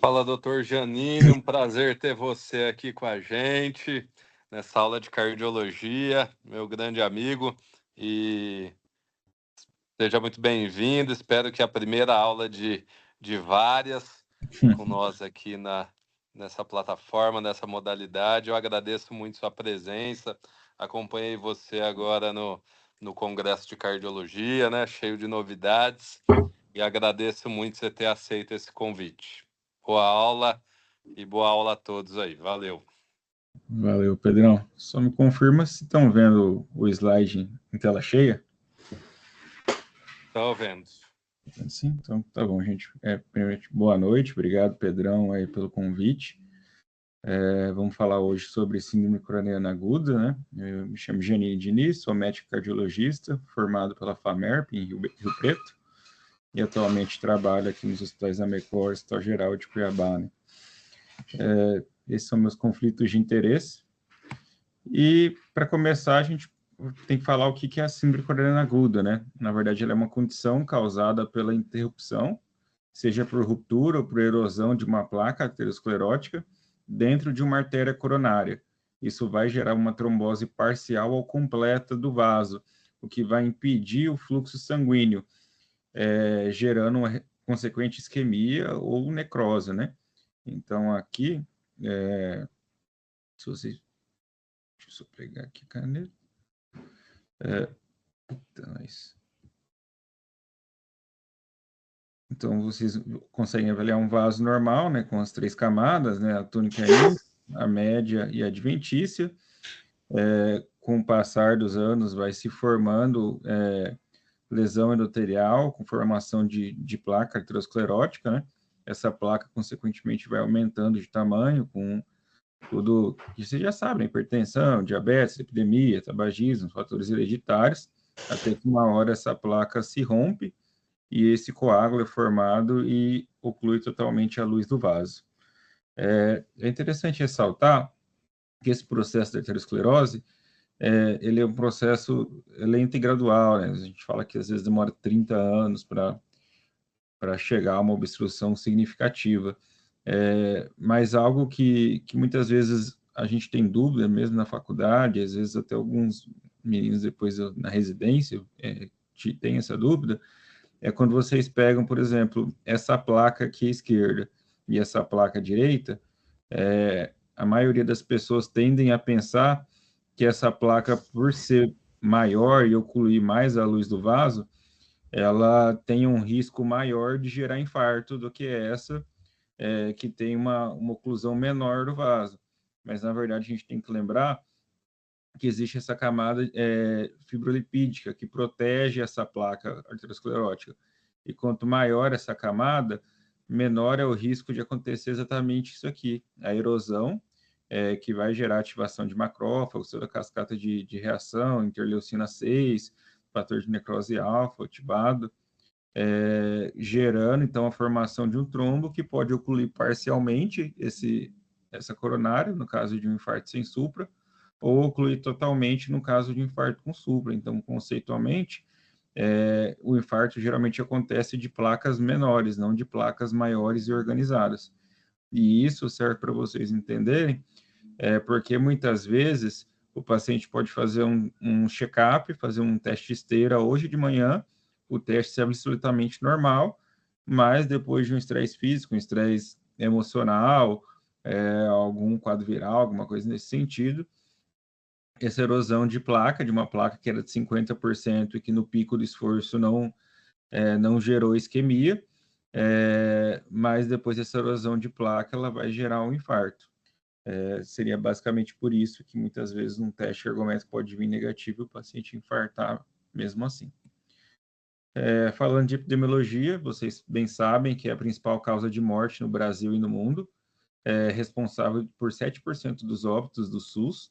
Fala, doutor Janine, um prazer ter você aqui com a gente nessa aula de cardiologia, meu grande amigo, e seja muito bem-vindo. Espero que a primeira aula de várias com nós aqui nessa plataforma, nessa modalidade. Eu agradeço muito sua presença, acompanhei você agora no Congresso de Cardiologia, né, cheio de novidades, e agradeço muito você ter aceito esse convite. Boa aula e boa aula a todos aí. Valeu. Valeu, Pedrão. Só me confirma se estão vendo o slide em tela cheia. Estou vendo. Sim, então tá bom, gente. Primeiramente, boa noite, obrigado, Pedrão, aí pelo convite. Vamos falar hoje sobre síndrome coronariana aguda, né? Eu me chamo Janine Diniz, sou médico cardiologista, formado pela FAMERP em Rio Preto, e atualmente trabalho aqui nos hospitais Amecor, Hospital Geral de Cuiabá, né? Esses são meus conflitos de interesse. E, para começar, a gente tem que falar o que é a síndrome coronariana aguda, né? Na verdade, ela é uma condição causada pela interrupção, seja por ruptura ou por erosão de uma placa arteriosclerótica dentro de uma artéria coronária. Isso vai gerar uma trombose parcial ou completa do vaso, o que vai impedir o fluxo sanguíneo, gerando uma consequente isquemia ou necrose, né? Então, aqui, se vocês... Deixa eu só pegar aqui a caneta. Então, vocês conseguem avaliar um vaso normal, né, com as 3 camadas, né, a túnica a média e a adventícia. Com o passar dos anos, vai se formando lesão endotelial, com formação de placa arteriosclerótica, né? Essa placa, consequentemente, vai aumentando de tamanho, com tudo que vocês já sabem, hipertensão, diabetes, epidemia, tabagismo, fatores hereditários, até que uma hora essa placa se rompe, e esse coágulo é formado e oclui totalmente a luz do vaso. É interessante ressaltar que esse processo de arteriosclerose, ele é um processo lento e gradual, né? A gente fala que às vezes demora 30 anos para chegar a uma obstrução significativa. Mas algo que muitas vezes a gente tem dúvida, mesmo na faculdade, às vezes até alguns meninos depois na residência tem essa dúvida, é quando vocês pegam, por exemplo, essa placa aqui à esquerda e essa placa à direita, a maioria das pessoas tendem a pensar que essa placa, por ser maior e ocluir mais a luz do vaso, ela tem um risco maior de gerar infarto do que essa, que tem uma oclusão menor do vaso. Mas, na verdade, a gente tem que lembrar que existe essa camada fibrolipídica que protege essa placa arteriosclerótica. E quanto maior essa camada, menor é o risco de acontecer exatamente isso aqui, a erosão, que vai gerar ativação de macrófagos, toda a cascata de reação, interleucina 6, fator de necrose alfa, ativado, gerando, então, a formação de um trombo que pode ocluir parcialmente essa coronária, no caso de um infarto sem supra, ou ocluir totalmente no caso de infarto com supra. Então, conceitualmente, o infarto geralmente acontece de placas menores, não de placas maiores e organizadas. E isso serve para vocês entenderem, porque muitas vezes o paciente pode fazer um check-up, fazer um teste de esteira hoje de manhã, o teste é absolutamente normal, mas depois de um estresse físico, um estresse emocional, algum quadro viral, alguma coisa nesse sentido, essa erosão de placa, de uma placa que era de 50% e que no pico do esforço não gerou isquemia, mas depois dessa erosão de placa, ela vai gerar um infarto. Seria basicamente por isso que muitas vezes um teste ergométrico pode vir negativo e o paciente infartar mesmo assim. Falando de epidemiologia, vocês bem sabem que é a principal causa de morte no Brasil e no mundo, responsável por 7% dos óbitos do SUS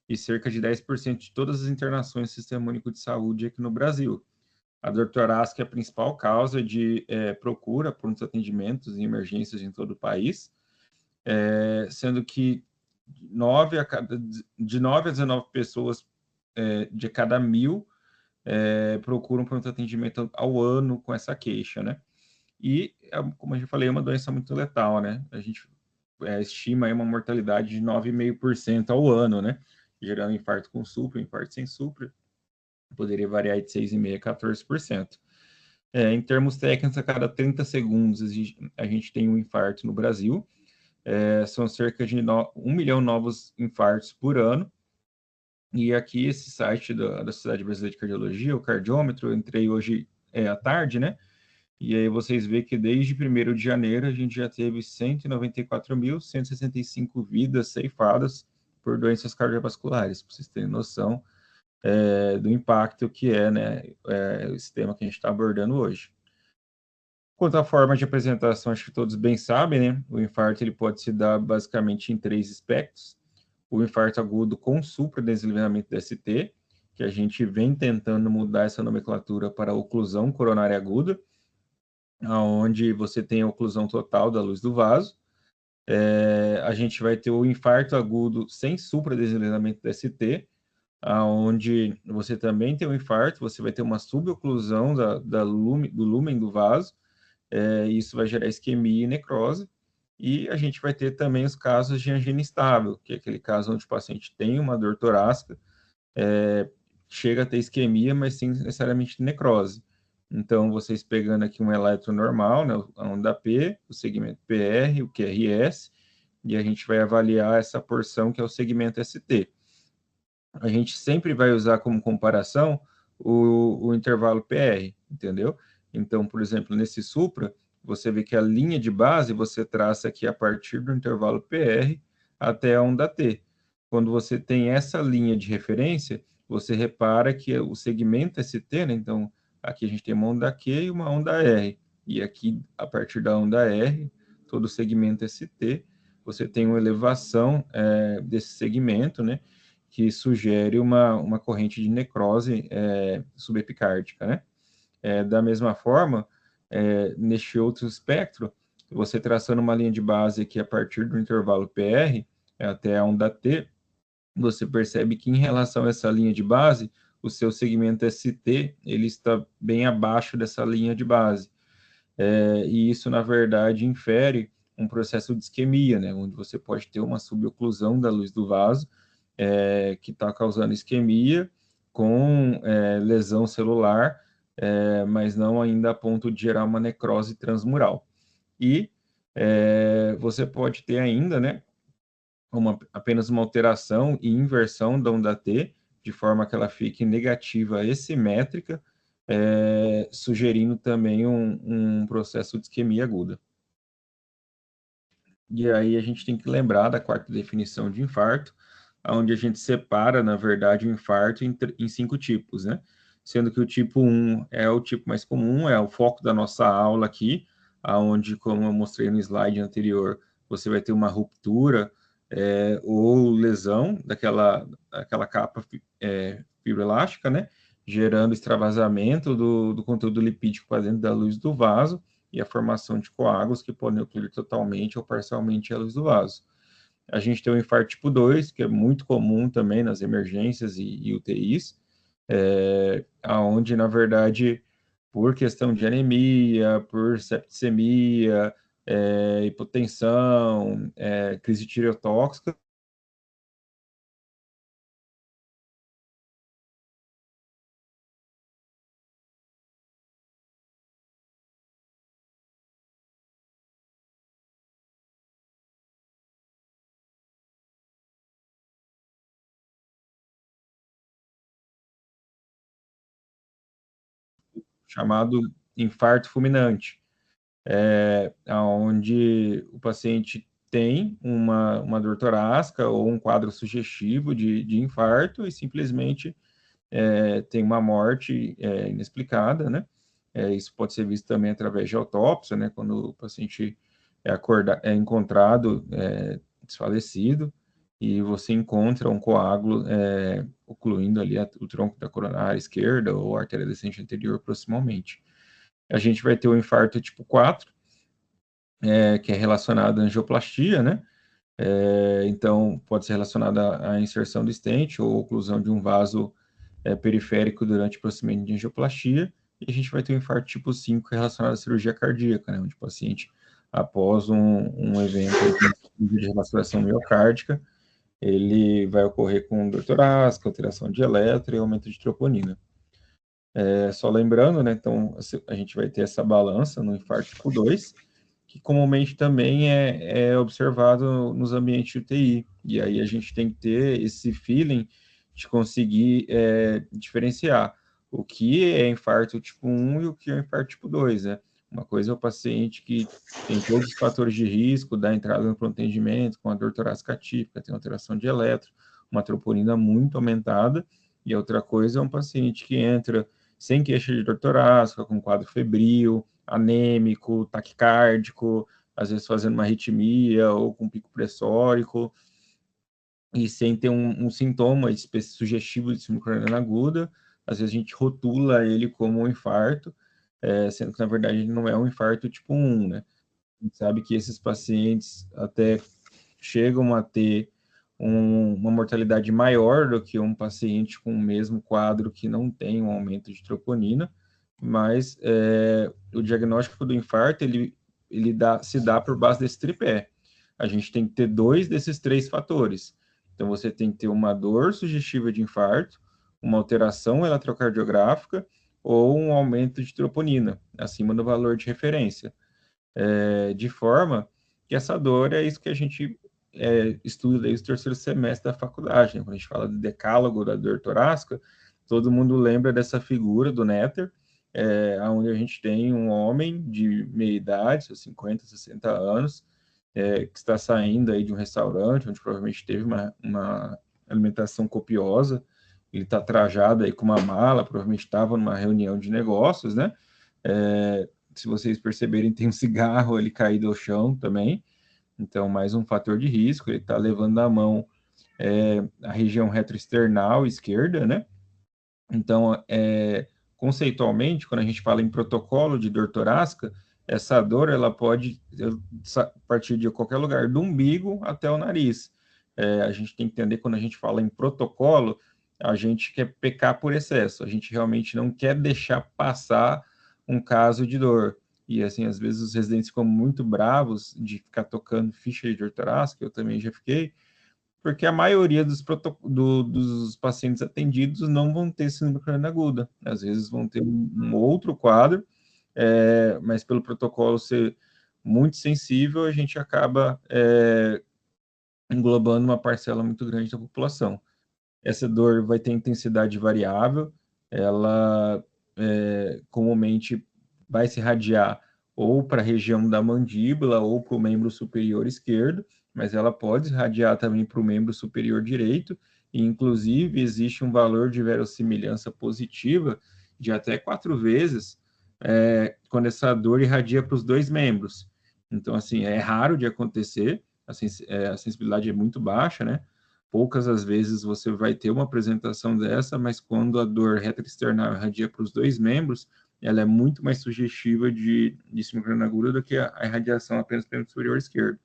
e cerca de 10% de todas as internações do Sistema Único de Saúde aqui no Brasil. A dor torácica é a principal causa de procura por uns atendimentos e emergências em todo o país, sendo que de 9 a 19 pessoas de cada 1.000 procuram pronto atendimento ao ano com essa queixa, né? e, como eu já falei, é uma doença muito letal, né? A gente estima aí uma mortalidade de 9,5% ao ano, né? Gerando infarto com supra, infarto sem supra, poderia variar de 6,5% a 14%. Em termos técnicos, a cada 30 segundos a gente tem um infarto no Brasil. São cerca de 1 milhão novos infartos por ano. E aqui, esse site da Sociedade Brasileira de Cardiologia, o cardiômetro, eu entrei hoje à tarde, né? E aí vocês veem que desde 1º de janeiro a gente já teve 194.165 vidas ceifadas por doenças cardiovasculares, para vocês terem noção do impacto que né, esse tema que a gente está abordando hoje. Quanto à forma de apresentação, acho que todos bem sabem, né? O infarto ele pode se dar basicamente em 3 espectros. O infarto agudo com supradesenvolvimento do ST, que a gente vem tentando mudar essa nomenclatura para oclusão coronária aguda, onde você tem a oclusão total da luz do vaso. A gente vai ter o infarto agudo sem supradesenvolvimento do ST, onde você também tem um infarto, você vai ter uma suboclusão do lúmen do vaso, isso vai gerar isquemia e necrose, e a gente vai ter também os casos de angina instável, que é aquele caso onde o paciente tem uma dor torácica, chega a ter isquemia, mas sem necessariamente necrose. Então, vocês pegando aqui um eletro normal, né, a onda P, o segmento PR, o QRS, e a gente vai avaliar essa porção que é o segmento ST. A gente sempre vai usar como comparação o intervalo PR, entendeu? Então, por exemplo, nesse supra, você vê que a linha de base você traça aqui a partir do intervalo PR até a onda T. Quando você tem essa linha de referência, você repara que o segmento ST, né? Então, aqui a gente tem uma onda Q e uma onda R. E aqui, a partir da onda R, todo o segmento ST, você tem uma elevação desse segmento, né? Que sugere uma corrente de necrose subepicárdica, né? Da mesma forma, neste outro espectro, você traçando uma linha de base aqui a partir do intervalo PR até a onda T, você percebe que em relação a essa linha de base, o seu segmento ST, ele está bem abaixo dessa linha de base. E isso, na verdade, infere um processo de isquemia, né, onde você pode ter uma suboclusão da luz do vaso, que está causando isquemia com lesão celular, mas não ainda a ponto de gerar uma necrose transmural. E você pode ter ainda, né, apenas uma alteração e inversão da onda T, de forma que ela fique negativa e simétrica, sugerindo também um processo de isquemia aguda. E aí a gente tem que lembrar da quarta definição de infarto, onde a gente separa, na verdade, o infarto em 5 tipos, né? Sendo que o tipo 1 é o tipo mais comum, é o foco da nossa aula aqui, onde, como eu mostrei no slide anterior, você vai ter uma ruptura ou lesão daquela capa fibroelástica, né? Gerando extravasamento do conteúdo lipídico para dentro da luz do vaso e a formação de coágulos que podem ocluir totalmente ou parcialmente a luz do vaso. A gente tem o infarto tipo 2, que é muito comum também nas emergências e UTIs, onde, na verdade, por questão de anemia, por septicemia, hipotensão, crise tireotóxica, chamado infarto fulminante, onde o paciente tem uma dor torácica ou um quadro sugestivo de infarto e simplesmente tem uma morte inexplicada, né? Isso pode ser visto também através de autópsia, né? Quando o paciente é encontrado desfalecido e você encontra um coágulo ocluindo ali o tronco da coronária esquerda ou a artéria descendente anterior proximalmente. A gente vai ter o infarto tipo 4, que é relacionado à angioplastia, né? Então, pode ser relacionado à inserção do stent ou oclusão de um vaso periférico durante o procedimento de angioplastia, e a gente vai ter um infarto tipo 5 relacionado à cirurgia cardíaca, né, onde o paciente, após um evento de relaxação miocárdica, ele vai ocorrer com dor torácica, alteração de eletro e aumento de troponina. Só lembrando, né, então a gente vai ter essa balança no infarto tipo 2, que comumente também é observado nos ambientes de UTI, e aí a gente tem que ter esse feeling de conseguir diferenciar o que é infarto tipo 1 e o que é infarto tipo 2, né? Uma coisa é o paciente que tem todos os fatores de risco da entrada no pronto-atendimento, com a dor torácica atípica, tem alteração de eletro, uma troponina muito aumentada, e outra coisa é um paciente que entra sem queixa de dor torácica, com quadro febril, anêmico, taquicárdico, às vezes fazendo uma arritmia ou com pico pressórico, e sem ter um sintoma sugestivo de síndrome coronariana aguda. Às vezes a gente rotula ele como um infarto, sendo que na verdade ele não é um infarto tipo 1, né? A gente sabe que esses pacientes até chegam a ter uma mortalidade maior do que um paciente com o mesmo quadro que não tem um aumento de troponina, mas o diagnóstico do infarto se dá por base desse tripé. A gente tem que ter 2 desses 3 fatores. Então, você tem que ter uma dor sugestiva de infarto, uma alteração eletrocardiográfica ou um aumento de troponina, acima do valor de referência. De forma que essa dor é isso que a gente estuda desde o terceiro semestre da faculdade, né? Quando a gente fala do decálogo da dor torácica, todo mundo lembra dessa figura do Netter, onde a gente tem um homem de meia idade, seus 50, 60 anos, que está saindo aí de um restaurante, onde provavelmente teve uma alimentação copiosa, ele está trajado aí com uma mala, provavelmente estava numa reunião de negócios, né? Se vocês perceberem, tem um cigarro ali caído ao chão também, então mais um fator de risco, ele está levando na mão a região retroesternal esquerda, né? Então, conceitualmente, quando a gente fala em protocolo de dor torácica, essa dor ela pode partir de qualquer lugar, do umbigo até o nariz. A gente tem que entender, quando a gente fala em protocolo, a gente quer pecar por excesso, a gente realmente não quer deixar passar um caso de dor. E, assim, às vezes os residentes ficam muito bravos de ficar tocando ficha de dor torácica, eu também já fiquei, porque a maioria dos pacientes atendidos não vão ter síndrome coronariana aguda. Às vezes vão ter um outro quadro, mas pelo protocolo ser muito sensível, a gente acaba englobando uma parcela muito grande da população. Essa dor vai ter intensidade variável, ela comumente vai se irradiar ou para a região da mandíbula ou para o membro superior esquerdo, mas ela pode irradiar também para o membro superior direito, e inclusive existe um valor de verossimilhança positiva de até 4 vezes quando essa dor irradia para os 2 membros. Então, assim, é raro de acontecer, a sensibilidade é muito baixa, né? Poucas as vezes você vai ter uma apresentação dessa, mas quando a dor retroesternal irradia para os 2 membros, ela é muito mais sugestiva de síndrome coronariana aguda do que a irradiação apenas para o membro superior esquerdo,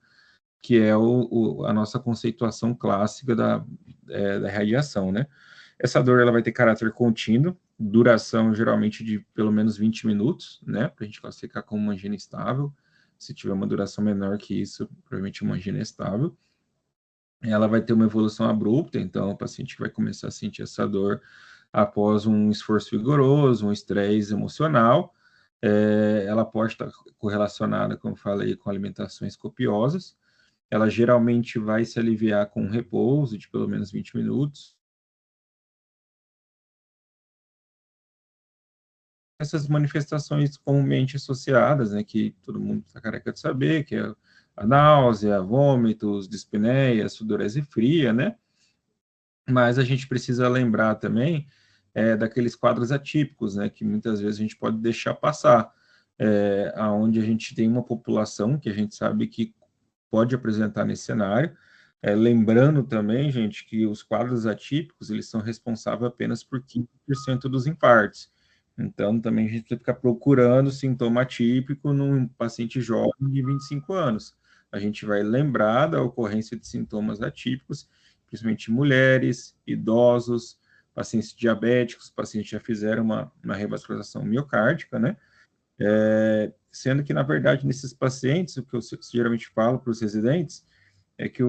que é a nossa conceituação clássica da irradiação, né? Essa dor ela vai ter caráter contínuo, duração geralmente de pelo menos 20 minutos, né? Para a gente classificar como uma angina estável. Se tiver uma duração menor que isso, provavelmente uma angina estável. Ela vai ter uma evolução abrupta, então o paciente vai começar a sentir essa dor após um esforço vigoroso, um estresse emocional. Ela pode estar correlacionada, como eu falei, com alimentações copiosas. Ela geralmente vai se aliviar com um repouso de pelo menos 20 minutos. Essas manifestações comumente associadas, né, que todo mundo está careca de saber, que é a náusea, vômitos, dispneia, sudorese fria, né? Mas a gente precisa lembrar também daqueles quadros atípicos, né, que muitas vezes a gente pode deixar passar, aonde a gente tem uma população que a gente sabe que pode apresentar nesse cenário, lembrando também, gente, que os quadros atípicos, eles são responsáveis apenas por 15% dos infartos. Então, também a gente precisa ficar procurando sintoma atípico num paciente jovem de 25 anos. A gente vai lembrar da ocorrência de sintomas atípicos, principalmente mulheres, idosos, pacientes diabéticos, pacientes já fizeram uma revascularização miocárdica, né? Sendo que, na verdade, nesses pacientes, o que eu geralmente falo para os residentes é que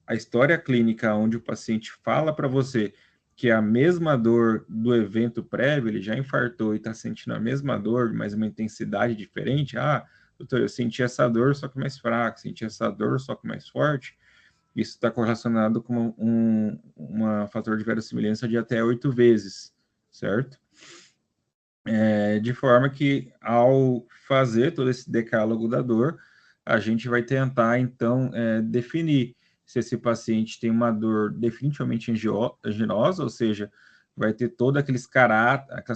a história clínica onde o paciente fala para você que é a mesma dor do evento prévio, ele já infartou e está sentindo a mesma dor, mas uma intensidade diferente. Ah, doutor, eu senti essa dor, só que mais fraca, senti essa dor, só que mais forte. Isso está correlacionado com um fator de verossimilhança de até 8 vezes, certo? De forma que, ao fazer todo esse decálogo da dor, a gente vai tentar, então, definir se esse paciente tem uma dor definitivamente anginosa, ou seja, vai ter todas aquelas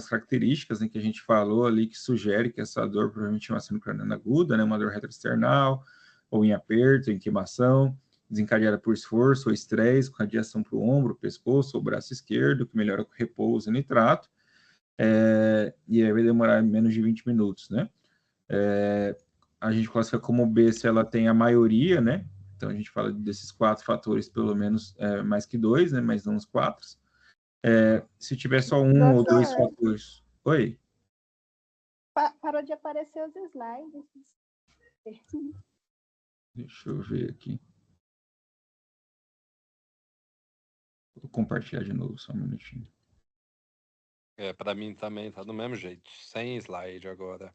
características, né, que a gente falou ali, que sugere que essa dor provavelmente é uma síndrome craniana aguda, né, uma dor retroexternal, ou em aperto, em queimação, desencadeada por esforço ou estresse, com radiação para o ombro, pescoço ou braço esquerdo, que melhora com repouso e nitrato. E aí vai demorar menos de 20 minutos, né? A gente classifica como B se ela tem a maioria, né? Então a gente fala desses 4 fatores, pelo menos mais que 2, né? Mas não os 4. Se tiver só um ou 2 fatores. Oi? Parou de aparecer os slides. Deixa eu ver aqui. Vou compartilhar de novo, só um minutinho. Para mim também tá do mesmo jeito, sem slide agora.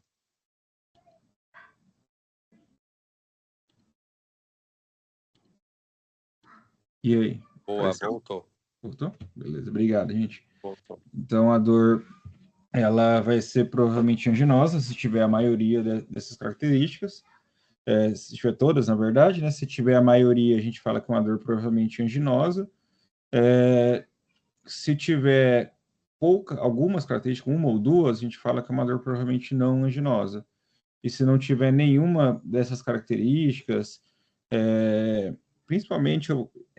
E aí? Boa, voltou. Voltou? Beleza, obrigado, gente. Voltou. Então, a dor, ela vai ser provavelmente anginosa, se tiver a maioria dessas características. Se tiver todas, na verdade, né? Se tiver a maioria, a gente fala que é uma dor provavelmente anginosa. Se tiver algumas características, uma ou duas, a gente fala que é uma dor provavelmente não anginosa. E se não tiver nenhuma dessas características, principalmente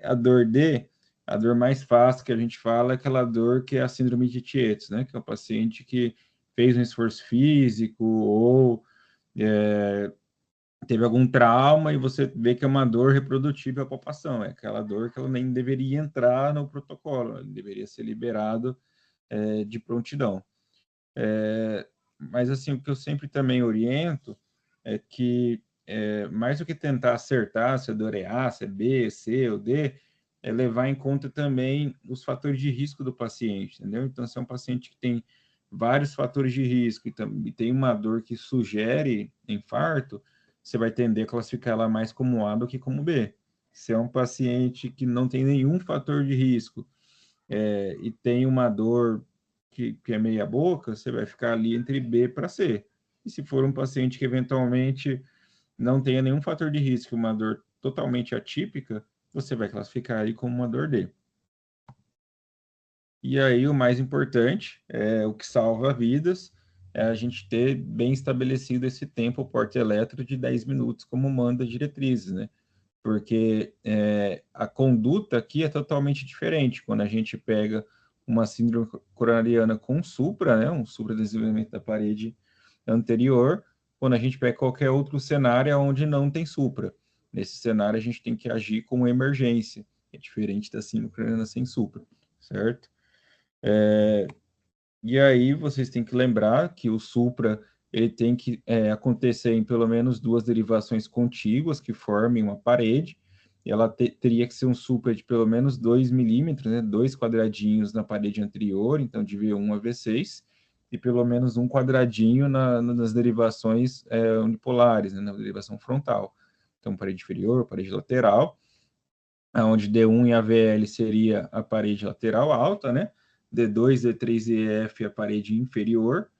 a dor D, a dor mais fácil que a gente fala é aquela dor que é a síndrome de Tietz, né? Que é o paciente que fez um esforço físico ou teve algum trauma e você vê que é uma dor reprodutível à palpação. É aquela dor que ela nem deveria entrar no protocolo, ela deveria ser liberado de prontidão. Mas, assim, o que eu sempre também oriento é que, mais do que tentar acertar se a dor é A, se é B, C ou D, é levar em conta também os fatores de risco do paciente, entendeu? Então, se é um paciente que tem vários fatores de risco e tem uma dor que sugere infarto, você vai tender a classificar ela mais como A do que como B. Se é um paciente que não tem nenhum fator de risco e tem uma dor que é meia boca, você vai ficar ali entre B para C. E se for um paciente que eventualmente não tenha nenhum fator de risco, uma dor totalmente atípica, você vai classificar ele como uma dor D. E aí o mais importante, o que salva vidas, é a gente ter bem estabelecido esse tempo porta eletro de 10 minutos, como manda as diretrizes, né? Porque a conduta aqui é totalmente diferente. Quando a gente pega uma síndrome coronariana com supra, né, um supradesenvolvimento da parede anterior, quando a gente pega qualquer outro cenário onde não tem supra. Nesse cenário, a gente tem que agir como emergência, é diferente da síndrome coronariana sem supra, certo? E aí, vocês têm que lembrar que o supra ele tem que acontecer em pelo menos 2 derivações contíguas que formem uma parede. Ela teria que ser um supra de pelo menos 2 milímetros, né, 2 quadradinhos na parede anterior, então de V1 a V6, e pelo menos um quadradinho nas derivações unipolares, né, na derivação frontal. Então, parede inferior, parede lateral, onde D1 e AVL seria a parede lateral alta, né? D2, D3 e EF a parede inferior.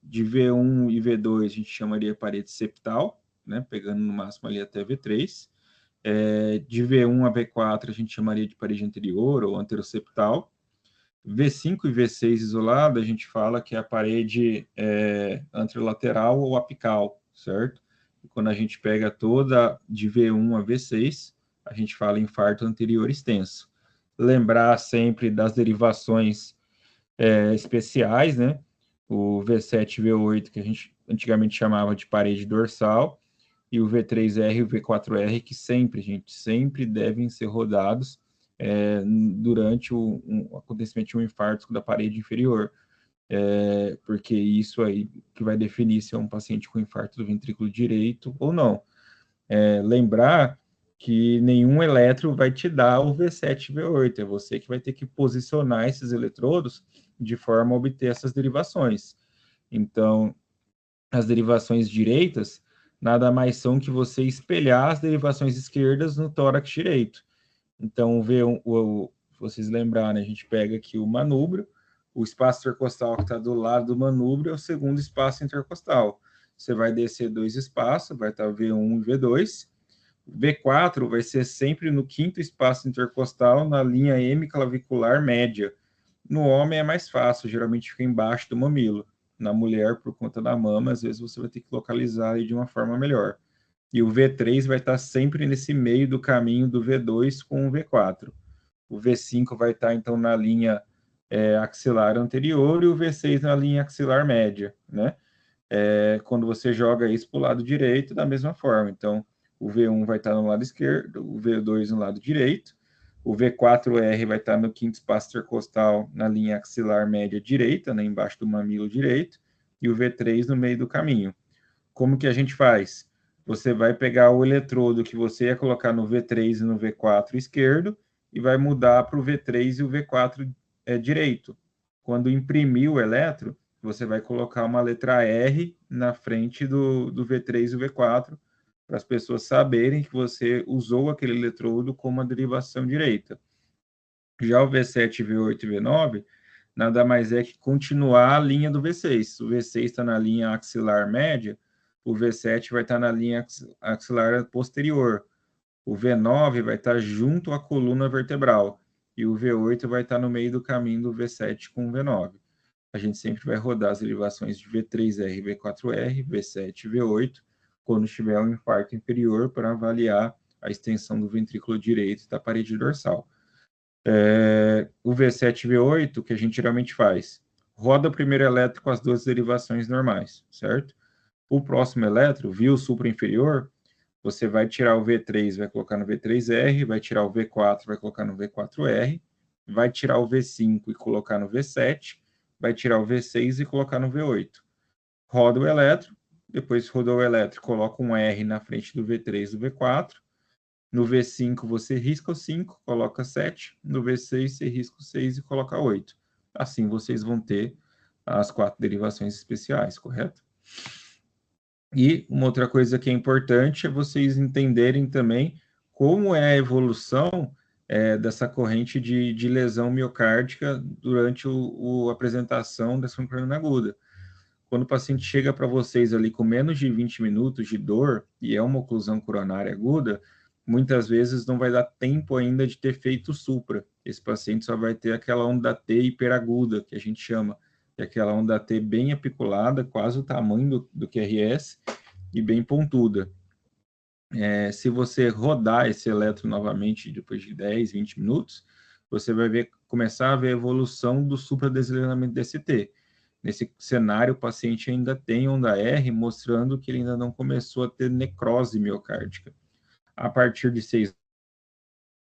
De V1 e V2 a gente chamaria parede septal, né? Pegando no máximo ali até V3. De V1 a V4 a gente chamaria de parede anterior ou anteroseptal. V5 e V6 isolado a gente fala que é a parede anterolateral ou apical, certo? E quando a gente pega toda de V1 a V6, a gente fala infarto anterior extenso. Lembrar sempre das derivações especiais, né? O V7 e V8, que a gente antigamente chamava de parede dorsal, e o V3R e o V4R, que sempre, gente, sempre devem ser rodados durante o acontecimento de um infarto da parede inferior, porque isso aí que vai definir se é um paciente com infarto do ventrículo direito ou não. Lembrar que nenhum eletro vai te dar o V7 e V8, é você que vai ter que posicionar esses eletrodos de forma a obter essas derivações. Então, as derivações direitas nada mais são que você espelhar as derivações esquerdas no tórax direito. Então, se vocês lembrarem, a gente pega aqui o manúbrio, o espaço intercostal que está do lado do manúbrio é o segundo espaço intercostal. Você vai descer 2 espaços, vai estar V1 e V2. V4 vai ser sempre no quinto espaço intercostal, na linha hemiclavicular média. No homem é mais fácil, geralmente fica embaixo do mamilo. Na mulher, por conta da mama, às vezes você vai ter que localizar ele de uma forma melhor. E o V3 vai estar sempre nesse meio do caminho do V2 com o V4. O V5 vai estar, então, na linha axilar anterior e o V6 na linha axilar média, né? Quando você joga isso para o lado direito, da mesma forma. Então, o V1 vai estar no lado esquerdo, o V2 no lado direito, o V4R vai estar no quinto espaço intercostal na linha axilar média direita, né, embaixo do mamilo direito, e o V3 no meio do caminho. Como que a gente faz? Você vai pegar o eletrodo que você ia colocar no V3 e no V4 esquerdo e vai mudar para o V3 e o V4 direito. Quando imprimir o eletro, você vai colocar uma letra R na frente do V3 e o V4, para as pessoas saberem que você usou aquele eletrodo como uma derivação direita. Já o V7, V8 e V9, nada mais é que continuar a linha do V6. O V6 está na linha axilar média, o V7 vai estar na linha axilar posterior. O V9 vai estar junto à coluna vertebral. E o V8 vai estar no meio do caminho do V7 com o V9. A gente sempre vai rodar as derivações de V3R, V4R, V7 e V8, quando tiver um infarto inferior, para avaliar a extensão do ventrículo direito da parede dorsal. O V7 e V8, o que a gente geralmente faz? Roda o primeiro eletro com as duas derivações normais, certo? O próximo eletro, via o supra-inferior, você vai tirar o V3, vai colocar no V3R, vai tirar o V4, vai colocar no V4R, vai tirar o V5 e colocar no V7, vai tirar o V6 e colocar no V8. Roda o eletro, depois rodou o eletro, coloca um R na frente do V3 e do V4. No V5 você risca o 5, coloca 7. No V6 você risca o 6 e coloca 8. Assim vocês vão ter as 4 derivações especiais, correto? E uma outra coisa que é importante é vocês entenderem também como é a evolução dessa corrente de lesão miocárdica durante a apresentação da síndrome coronariana aguda. Quando o paciente chega para vocês ali com menos de 20 minutos de dor e é uma oclusão coronária aguda, muitas vezes não vai dar tempo ainda de ter feito supra. Esse paciente só vai ter aquela onda T hiperaguda, que a gente chama, que é aquela onda T bem apiculada, quase o tamanho do QRS, e bem pontuda. Se você rodar esse eletro novamente depois de 10, 20 minutos, você vai começar a ver a evolução do supradesilenamento DST. Nesse cenário, o paciente ainda tem onda R, mostrando que ele ainda não começou a ter necrose miocárdica. A partir de 6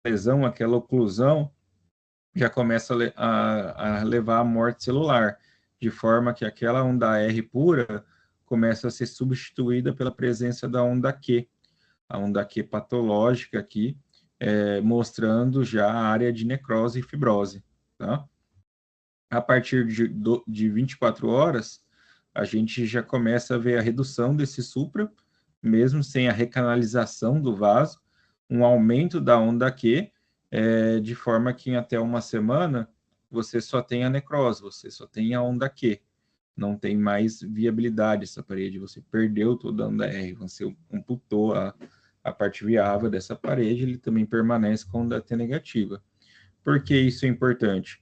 lesão, aquela oclusão já começa a levar à morte celular, de forma que aquela onda R pura começa a ser substituída pela presença da onda Q, a onda Q patológica aqui, mostrando já a área de necrose e fibrose, tá? A partir de 24 horas, a gente já começa a ver a redução desse supra, mesmo sem a recanalização do vaso, um aumento da onda Q, de forma que em até uma semana você só tem a necrose, você só tem a onda Q, não tem mais viabilidade essa parede, você perdeu toda a onda R, você amputou a parte viável dessa parede, ele também permanece com onda T negativa. Por que isso é importante?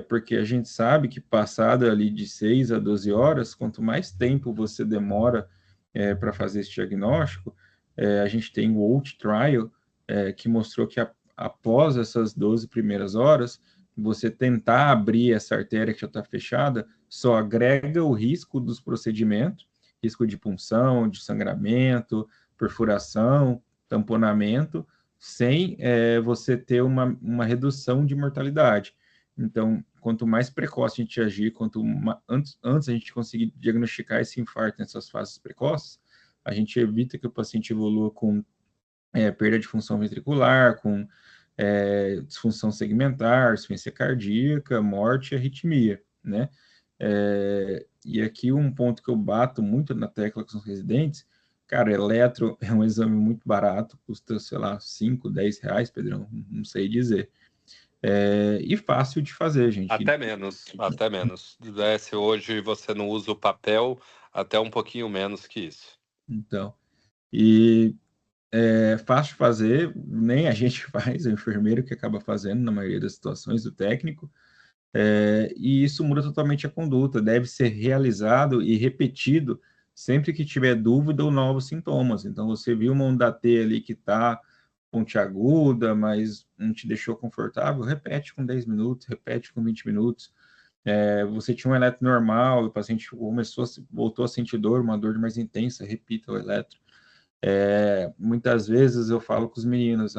Porque a gente sabe que passado ali de 6 a 12 horas, quanto mais tempo você demora para fazer esse diagnóstico, a gente tem o OAT Trial, que mostrou que após essas 12 primeiras horas, você tentar abrir essa artéria que já está fechada, só agrega o risco dos procedimentos, risco de punção, de sangramento, perfuração, tamponamento, sem você ter uma redução de mortalidade. Então, quanto mais precoce a gente agir, antes a gente conseguir diagnosticar esse infarto nessas fases precoces, a gente evita que o paciente evolua com perda de função ventricular, com disfunção segmentar, insuficiência cardíaca, morte e arritmia, né? E aqui um ponto que eu bato muito na tecla com os residentes, cara, eletro é um exame muito barato, custa, sei lá, 5, 10 reais, Pedrão, não sei dizer. E fácil de fazer, gente. Até menos, até menos. Se hoje você não usa o papel, até um pouquinho menos que isso. Então, e é fácil de fazer, nem a gente faz, é o enfermeiro que acaba fazendo, na maioria das situações, o técnico, e isso muda totalmente a conduta, deve ser realizado e repetido sempre que tiver dúvida ou novos sintomas. Então, você viu uma onda T ali que está pontiaguda, mas não te deixou confortável, repete com 10 minutos, repete com 20 minutos. Você tinha um eletro normal, o paciente voltou a sentir dor, uma dor mais intensa, repita o eletro. Muitas vezes eu falo com os meninos,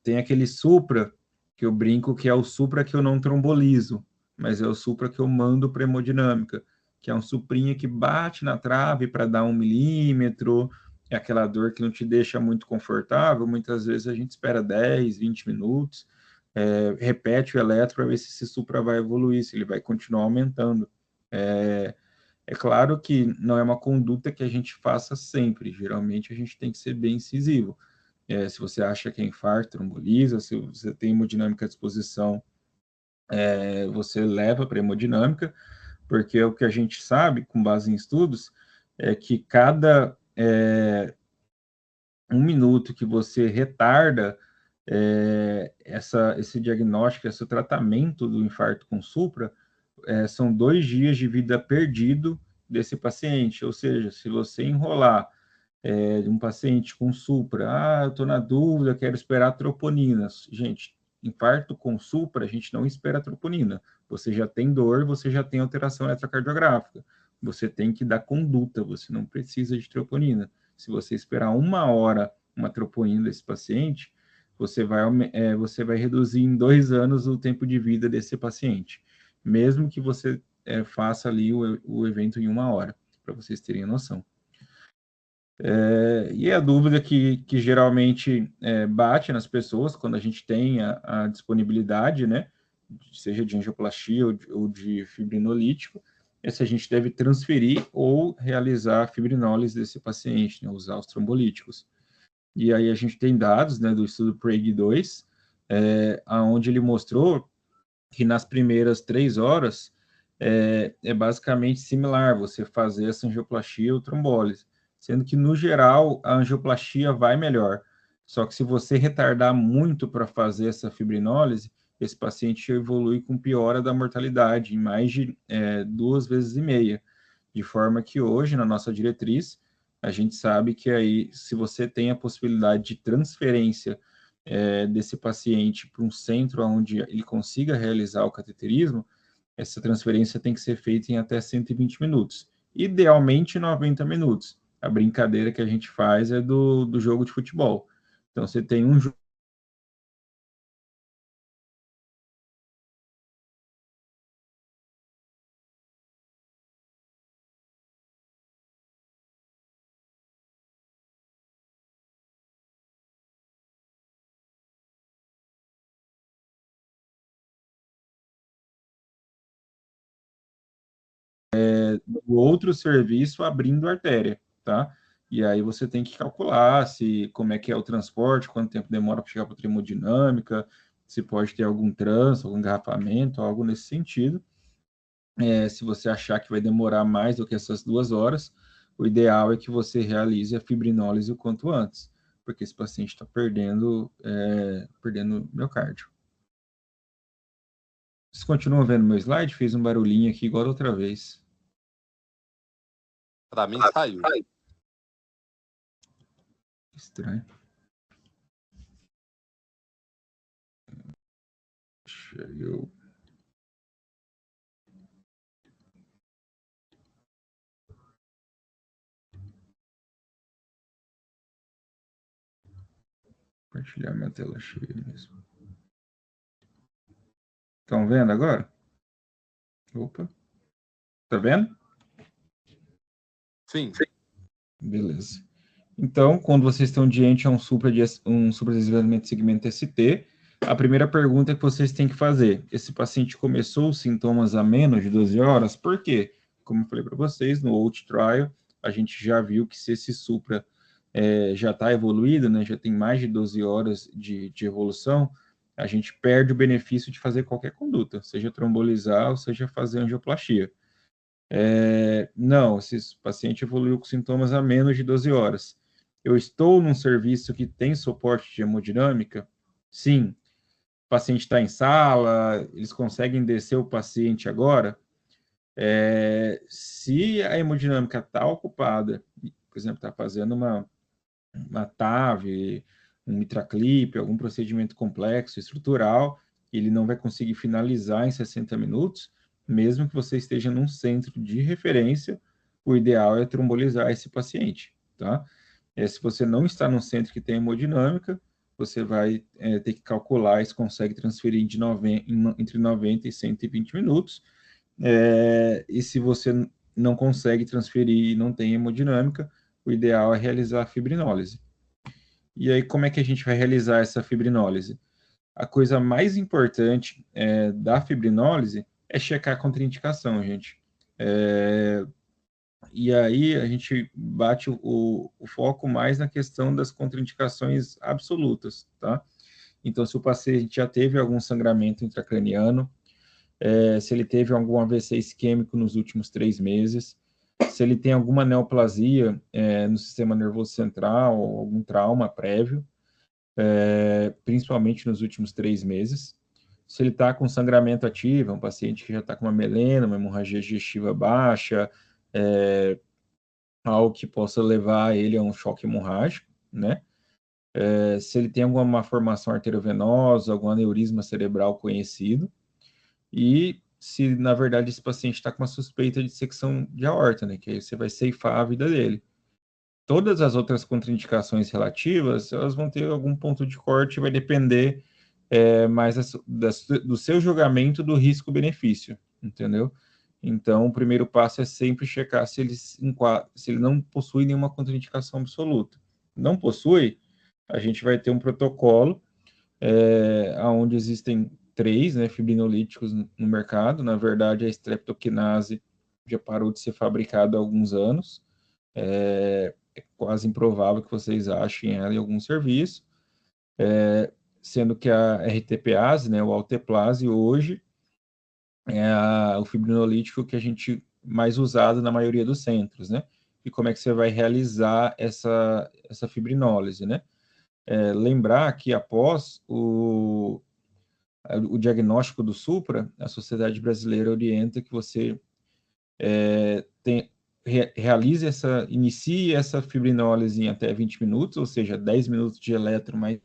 tem aquele supra, que eu brinco que é o supra que eu não trombolizo, mas é o supra que eu mando para hemodinâmica, que é um suprinha que bate na trave para dar 1 milímetro, é aquela dor que não te deixa muito confortável, muitas vezes a gente espera 10, 20 minutos, repete o eletro para ver se esse supra vai evoluir, se ele vai continuar aumentando. É claro que não é uma conduta que a gente faça sempre, geralmente a gente tem que ser bem incisivo. Se você acha que é infarto, tromboliza, se você tem hemodinâmica à disposição, você leva para hemodinâmica, porque o que a gente sabe, com base em estudos, é que cada 1 minuto que você retarda esse diagnóstico, esse tratamento do infarto com supra, são 2 dias de vida perdido desse paciente. Ou seja, se você enrolar de um paciente com supra, eu estou na dúvida, quero esperar troponinas. Gente, infarto com supra, a gente não espera troponina. Você já tem dor, você já tem alteração eletrocardiográfica. Você tem que dar conduta, você não precisa de troponina. Se você esperar 1 hora uma troponina desse paciente, você vai reduzir em 2 anos o tempo de vida desse paciente, mesmo que você faça ali o evento em 1 hora, para vocês terem noção. E a dúvida que geralmente bate nas pessoas quando a gente tem a disponibilidade, né, seja de angioplastia ou de fibrinolítico, é se a gente deve transferir ou realizar a fibrinólise desse paciente, né, usar os trombolíticos. E aí a gente tem dados, né, do estudo PREG-2, onde ele mostrou que nas primeiras 3 horas basicamente similar você fazer essa angioplastia ou trombólise, sendo que no geral a angioplastia vai melhor. Só que se você retardar muito para fazer essa fibrinólise, esse paciente evolui com piora da mortalidade em mais de 2,5 vezes, de forma que hoje na nossa diretriz a gente sabe que aí se você tem a possibilidade de transferência desse paciente para um centro onde ele consiga realizar o cateterismo, essa transferência tem que ser feita em até 120 minutos. Idealmente 90 minutos. A brincadeira que a gente faz é do jogo de futebol. Então, você tem um jogo. O outro serviço abrindo artéria, tá? E aí você tem que calcular como é que é o transporte, quanto tempo demora para chegar para a hemodinâmica, se pode ter algum trânsito, algum engarrafamento, algo nesse sentido. Se você achar que vai demorar mais do que essas 2 horas, o ideal é que você realize a fibrinólise o quanto antes, porque esse paciente está perdendo miocárdio. Vocês continuam vendo meu slide? Fez um barulhinho aqui igual da outra vez. Para mim saiu. Estranho. Deixa eu... Compartilhar minha tela cheia mesmo. Estão vendo agora? Opa. Tá vendo? Sim. Beleza. Então, quando vocês estão diante a um supradesenvolvimento de segmento ST, a primeira pergunta que vocês têm que fazer: esse paciente começou os sintomas há menos de 12 horas? Por quê? Como eu falei para vocês, no OUT Trial, a gente já viu que se esse supra já está evoluído, né, já tem mais de 12 horas de evolução, a gente perde o benefício de fazer qualquer conduta, seja trombolizar ou seja fazer angioplastia. Não, esse paciente evoluiu com sintomas há menos de 12 horas. Eu estou num serviço que tem suporte de hemodinâmica? Sim. O paciente está em sala, eles conseguem descer o paciente agora? Se a hemodinâmica está ocupada, por exemplo, está fazendo uma TAV, um mitraclip, algum procedimento complexo, estrutural, ele não vai conseguir finalizar em 60 minutos, mesmo que você esteja num centro de referência, o ideal é trombolizar esse paciente, tá? Se você não está num centro que tem hemodinâmica, você vai ter que calcular se consegue transferir entre 90 e 120 minutos, e se você não consegue transferir e não tem hemodinâmica, o ideal é realizar a fibrinólise. E aí, como é que a gente vai realizar essa fibrinólise? A coisa mais importante da fibrinólise é checar a contraindicação, gente. E aí a gente bate o foco mais na questão das contraindicações absolutas, tá? Então, se o paciente já teve algum sangramento intracraniano, se ele teve algum AVC isquêmico nos últimos 3 meses, se ele tem alguma neoplasia no sistema nervoso central ou algum trauma prévio, principalmente nos últimos 3 meses. Se ele está com sangramento ativo, é um paciente que já está com uma melena, uma hemorragia digestiva baixa, algo que possa levar ele a um choque hemorrágico, né? Se ele tem alguma malformação arteriovenosa, algum aneurisma cerebral conhecido, e se, na verdade, esse paciente está com uma suspeita de dissecção de aorta, né? Que aí você vai ceifar a vida dele. Todas as outras contraindicações relativas, elas vão ter algum ponto de corte, vai depender mais do seu julgamento do risco-benefício, entendeu? Então, o primeiro passo é sempre checar se ele não possui nenhuma contraindicação absoluta. Não possui, a gente vai ter um protocolo onde existem 3 fibrinolíticos no mercado. Na verdade, a streptokinase já parou de ser fabricada há alguns anos. É quase improvável que vocês achem ela em algum serviço. Sendo que a RTPase, o alteplase, hoje é o fibrinolítico que a gente mais usado na maioria dos centros, né? E como é que você vai realizar essa fibrinólise, né? Lembrar que após o diagnóstico do supra, a Sociedade Brasileira orienta que você inicie essa fibrinólise em até 20 minutos, ou seja, 10 minutos de eletro mais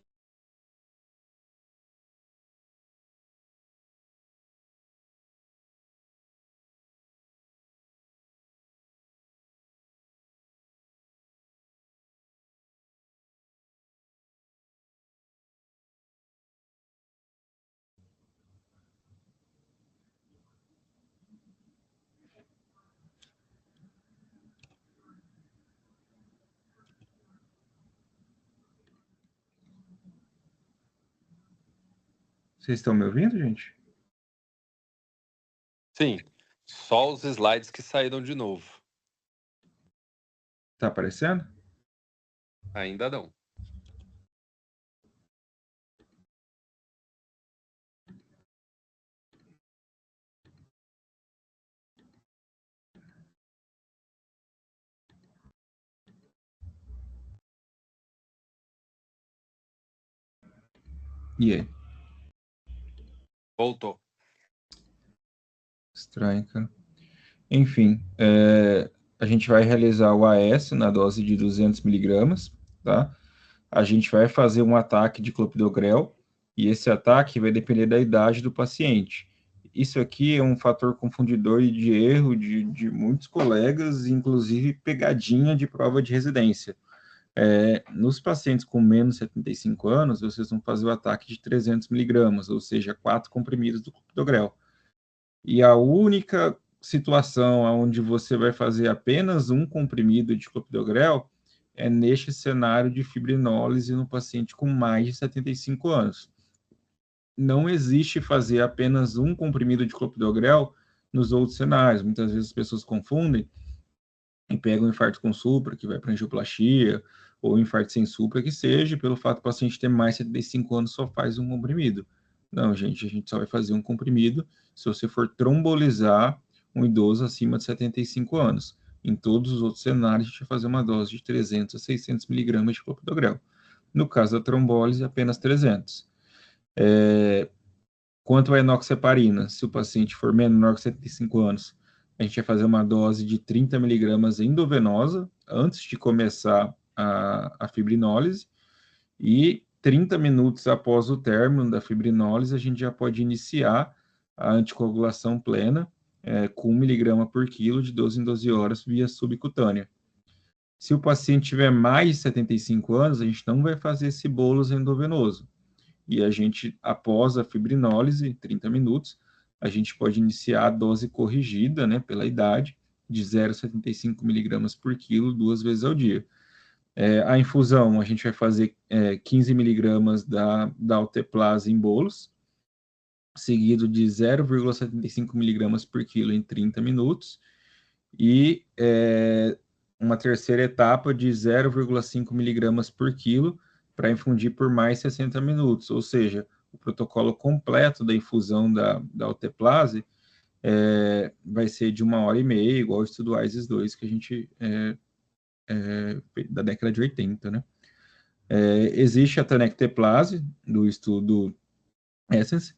Vocês estão me ouvindo, gente? Sim. Só os slides que saíram de novo. Tá aparecendo? Ainda não. E aí? Voltou. Estranho, cara. Enfim, a gente vai realizar o AS na dose de 200 miligramas, tá? A gente vai fazer um ataque de clopidogrel, e esse ataque vai depender da idade do paciente. Isso aqui é um fator confundidor e de erro de muitos colegas, inclusive pegadinha de prova de residência. Nos pacientes com menos de 75 anos, vocês vão fazer o ataque de 300 miligramas, ou seja, 4 comprimidos do clopidogrel. E a única situação onde você vai fazer apenas um comprimido de clopidogrel é neste cenário de fibrinólise no paciente com mais de 75 anos. Não existe fazer apenas um comprimido de clopidogrel nos outros cenários. Muitas vezes as pessoas confundem e pegam um infarto com supra, que vai para angioplastia, ou infarto sem supra, que seja, pelo fato do paciente ter mais de 75 anos, só faz um comprimido. Não, gente, a gente só vai fazer um comprimido se você for trombolizar um idoso acima de 75 anos. Em todos os outros cenários, a gente vai fazer uma dose de 300 a 600 miligramas de clopidogrel. No caso da trombólise, apenas 300. Quanto à enoxaparina, se o paciente for menor que 75 anos, a gente vai fazer uma dose de 30 miligramas endovenosa antes de começar a fibrinólise, e 30 minutos após o término da fibrinólise, a gente já pode iniciar a anticoagulação plena com 1 miligrama por quilo de 12 em 12 horas via subcutânea. Se o paciente tiver mais de 75 anos, a gente não vai fazer esse bolus endovenoso. E a gente, após a fibrinólise, 30 minutos, a gente pode iniciar a dose corrigida, né, pela idade, de 0,75 miligramas por quilo, 2 vezes ao dia. A infusão, a gente vai fazer 15 miligramas da alteplase em bolos, seguido de 0,75 miligramas por quilo em 30 minutos, e uma terceira etapa de 0,5 miligramas por quilo para infundir por mais 60 minutos, ou seja, o protocolo completo da infusão da alteplase vai ser de 1h30, igual ao estudo ISIS 2, que a gente da década de 80, né? Existe a tenecteplase, do estudo Essence,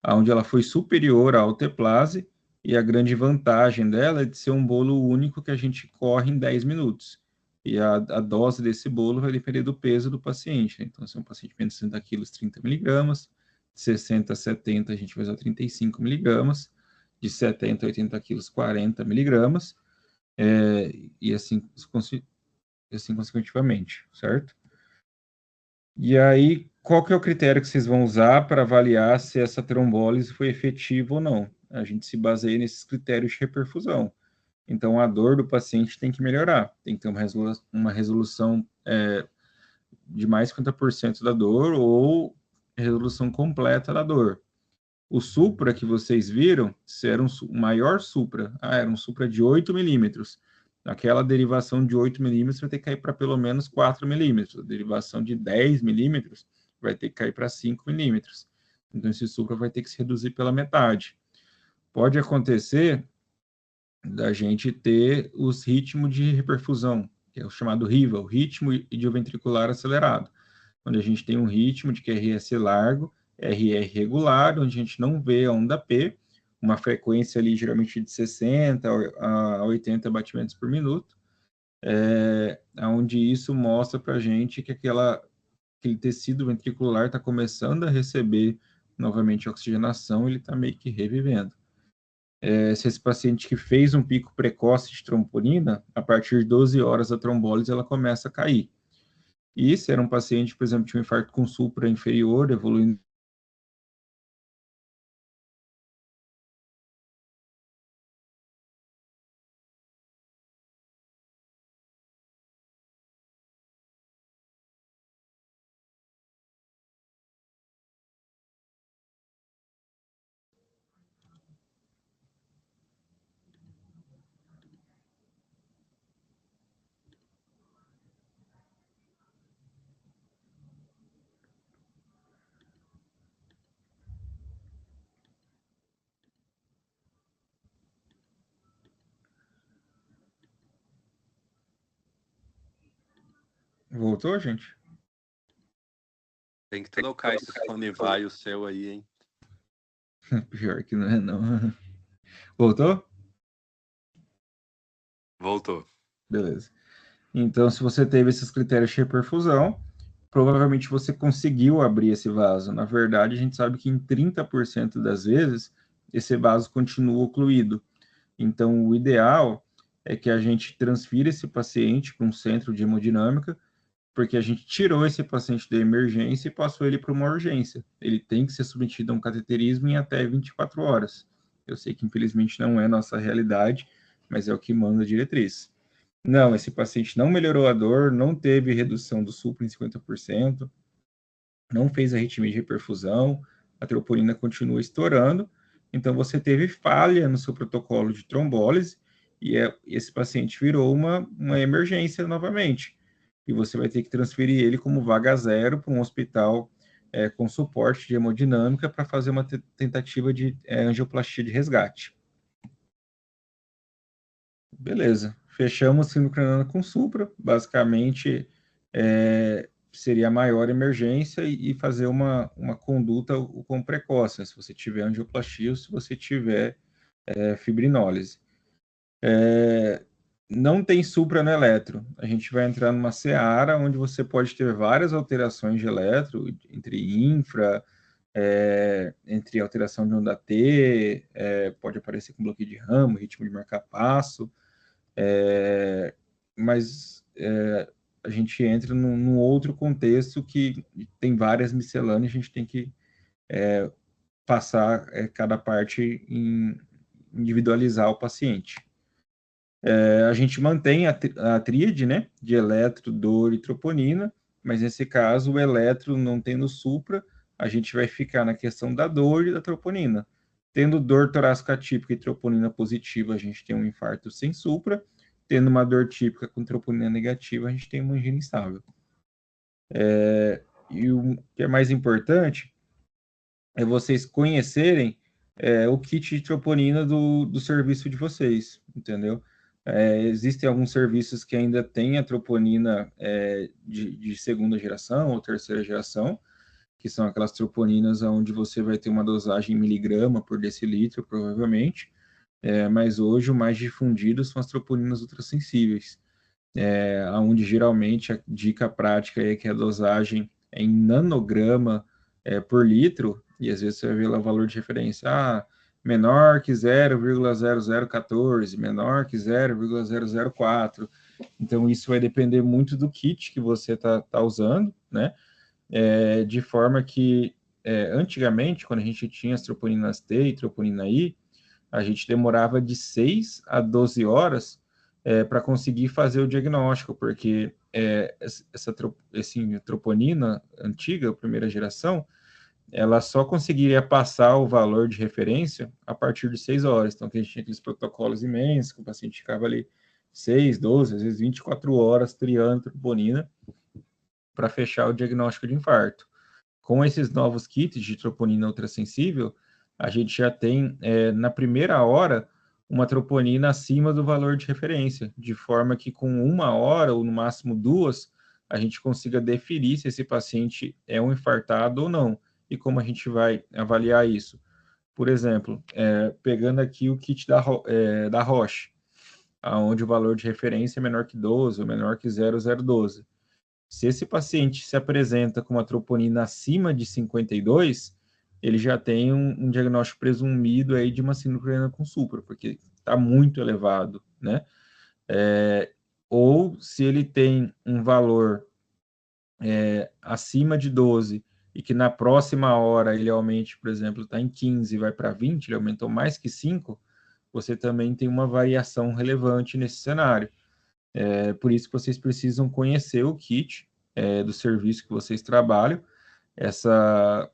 onde ela foi superior à alteplase, e a grande vantagem dela é de ser um bolo único que a gente corre em 10 minutos. E a dose desse bolo vai depender do peso do paciente. Então, se é um paciente de 60 quilos, 30 miligramas, de 60 a 70 a gente vai usar 35 miligramas, de 70 a 80 quilos, 40 miligramas, e assim consecutivamente, certo? E aí, qual que é o critério que vocês vão usar para avaliar se essa trombólise foi efetiva ou não? A gente se baseia nesses critérios de reperfusão. Então, a dor do paciente tem que melhorar, tem que ter uma resolução de mais de 50% da dor ou resolução completa da dor. O supra que vocês viram, se era um maior supra, era um supra de 8 milímetros. Aquela derivação de 8 milímetros vai ter que cair para pelo menos 4 milímetros. A derivação de 10 milímetros vai ter que cair para 5 milímetros. Então, esse supra vai ter que se reduzir pela metade. Pode acontecer da gente ter os ritmos de reperfusão, que é o chamado RIVA, o ritmo idioventricular acelerado, onde a gente tem um ritmo de QRS largo, RR regular, onde a gente não vê a onda P, uma frequência ali geralmente de 60 a 80 batimentos por minuto, onde isso mostra para a gente que aquele tecido ventricular está começando a receber novamente oxigenação, ele está meio que revivendo. Se esse paciente que fez um pico precoce de tromponina, a partir de 12 horas a trombólise ela começa a cair. E se era um paciente, por exemplo, tinha um infarto com supra inferior, evoluindo Voltou, gente? Tem que trocar esse fone vai o seu aí, hein? Pior que não é, não. Voltou? Voltou. Beleza. Então, se você teve esses critérios de reperfusão, provavelmente você conseguiu abrir esse vaso. Na verdade, a gente sabe que em 30% das vezes, esse vaso continua ocluído. Então, o ideal é que a gente transfira esse paciente para um centro de hemodinâmica porque a gente tirou esse paciente da emergência e passou ele para uma urgência. Ele tem que ser submetido a um cateterismo em até 24 horas. Eu sei que, infelizmente, não é nossa realidade, mas é o que manda a diretriz. Não, esse paciente não melhorou a dor, não teve redução do supra em 50%, não fez arritmia de reperfusão, a troponina continua estourando, então você teve falha no seu protocolo de trombólise, e esse paciente virou uma emergência novamente. E você vai ter que transferir ele como vaga zero para um hospital com suporte de hemodinâmica para fazer uma tentativa de angioplastia de resgate. Beleza. Fechamos síndrome craniana com supra. Basicamente, seria a maior emergência e fazer uma conduta com precoce, né? Se você tiver angioplastia ou se você tiver fibrinólise. Não tem supra no eletro. A gente vai entrar numa seara onde você pode ter várias alterações de eletro, entre infra, entre alteração de onda T, pode aparecer com bloqueio de ramo, ritmo de marca-passo, mas a gente entra num outro contexto que tem várias miscelâneas, a gente tem que passar cada parte em individualizar o paciente. A gente mantém a tríade, né, de eletro, dor e troponina, mas nesse caso o eletro não tendo supra, a gente vai ficar na questão da dor e da troponina. Tendo dor torácica típica e troponina positiva, a gente tem um infarto sem supra. Tendo uma dor típica com troponina negativa, a gente tem uma angina instável. E o que é mais importante é vocês conhecerem o kit de troponina do serviço de vocês, entendeu? Existem alguns serviços que ainda têm a troponina de segunda geração ou terceira geração, que são aquelas troponinas onde você vai ter uma dosagem em miligrama por decilitro, provavelmente, mas hoje o mais difundido são as troponinas ultrassensíveis, onde geralmente a dica prática é que a dosagem é em nanograma por litro, e às vezes você vai ver lá o valor de referência, menor que 0,0014, menor que 0,004. Então, isso vai depender muito do kit que você tá usando, né? De forma que, antigamente, quando a gente tinha as troponinas T e troponina I, a gente demorava de 6 a 12 horas para conseguir fazer o diagnóstico, porque essa troponina antiga, primeira geração, ela só conseguiria passar o valor de referência a partir de 6 horas. Então, que a gente tinha aqueles protocolos imensos, que o paciente ficava ali 6, 12, às vezes 24 horas triando troponina para fechar o diagnóstico de infarto. Com esses novos kits de troponina ultrassensível, a gente já tem, na primeira hora, uma troponina acima do valor de referência, de forma que com 1 hora, ou no máximo 2, a gente consiga definir se esse paciente é um infartado ou não. E como a gente vai avaliar isso? Por exemplo, pegando aqui o kit da Roche, onde o valor de referência é menor que 12 ou menor que 0,012. Se esse paciente se apresenta com uma troponina acima de 52, ele já tem um diagnóstico presumido aí de uma síndrome craniana com supra, porque está muito elevado, né? Ou se ele tem um valor acima de 12 e que na próxima hora ele aumente, por exemplo, está em 15 e vai para 20, ele aumentou mais que 5, você também tem uma variação relevante nesse cenário. Por isso que vocês precisam conhecer o kit do serviço que vocês trabalham. Essa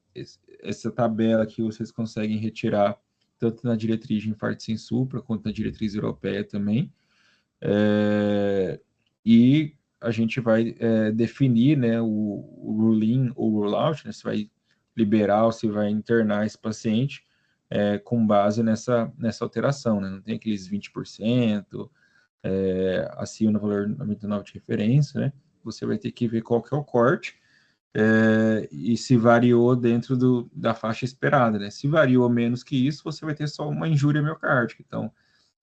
tabela aqui vocês conseguem retirar tanto na diretriz de infarto sem supra, quanto na diretriz europeia também. E a gente vai definir, né, o rule-in ou rule-out, né, se vai liberar ou se vai internar esse paciente com base nessa alteração, né? Não tem aqueles 20%, acima do valor 99 de referência, né? Você vai ter que ver qual que é o corte e se variou dentro da faixa esperada, né? Se variou menos que isso, você vai ter só uma injúria miocárdica. Então,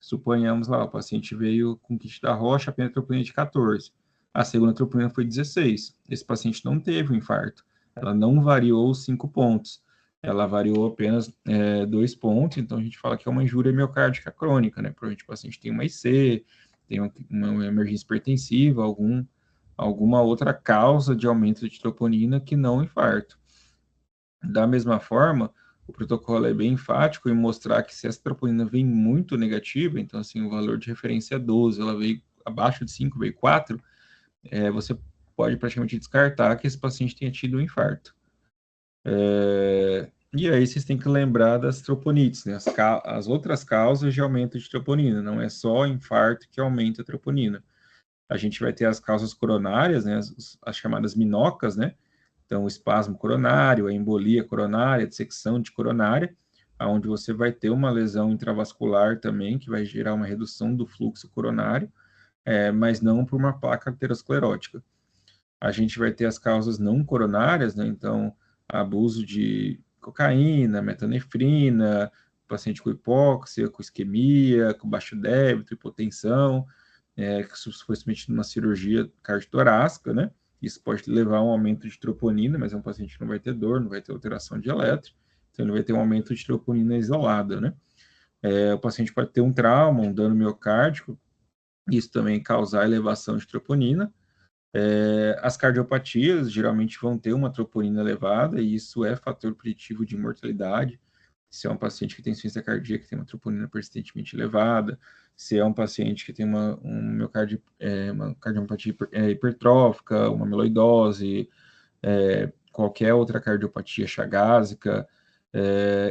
suponhamos lá, o paciente veio com kit da Roche, a primeira troponina de 14. A segunda troponina foi 16. Esse paciente não teve um infarto. Ela não variou 5 pontos. Ela variou apenas 2 pontos, então a gente fala que é uma injúria miocárdica crônica, né? Provavelmente o paciente tem uma IC, tem uma emergência hipertensiva, algum alguma outra causa de aumento de troponina que não o infarto. Da mesma forma, o protocolo é bem enfático em mostrar que se essa troponina vem muito negativa, então assim, o valor de referência é 12, ela veio abaixo de 5, veio 4, você pode praticamente descartar que esse paciente tenha tido um infarto. E aí vocês têm que lembrar das troponites, né? As outras causas de aumento de troponina, não é só infarto que aumenta a troponina. A gente vai ter as causas coronárias, né? As chamadas minocas, né? Então, o espasmo coronário, a embolia coronária, a dissecção de coronária, onde você vai ter uma lesão intravascular também, que vai gerar uma redução do fluxo coronário, mas não por uma placa arteriosclerótica. A gente vai ter as causas não coronárias, né? Então, abuso de cocaína, metanefrina, paciente com hipóxia, com isquemia, com baixo débito, hipotensão, que foi submetido a uma cirurgia cardiotorácica, né? Isso pode levar a um aumento de troponina, mas é um paciente que não vai ter dor, não vai ter alteração de eletro, então ele vai ter um aumento de troponina isolada, né? O paciente pode ter um trauma, um dano miocárdico, isso também causar elevação de troponina. As cardiopatias geralmente vão ter uma troponina elevada, e isso é fator preditivo de mortalidade. Se é um paciente que tem insuficiência cardíaca, que tem uma troponina persistentemente elevada, se é um paciente que tem uma cardiopatia hipertrófica, uma amiloidose, qualquer outra cardiopatia chagásica,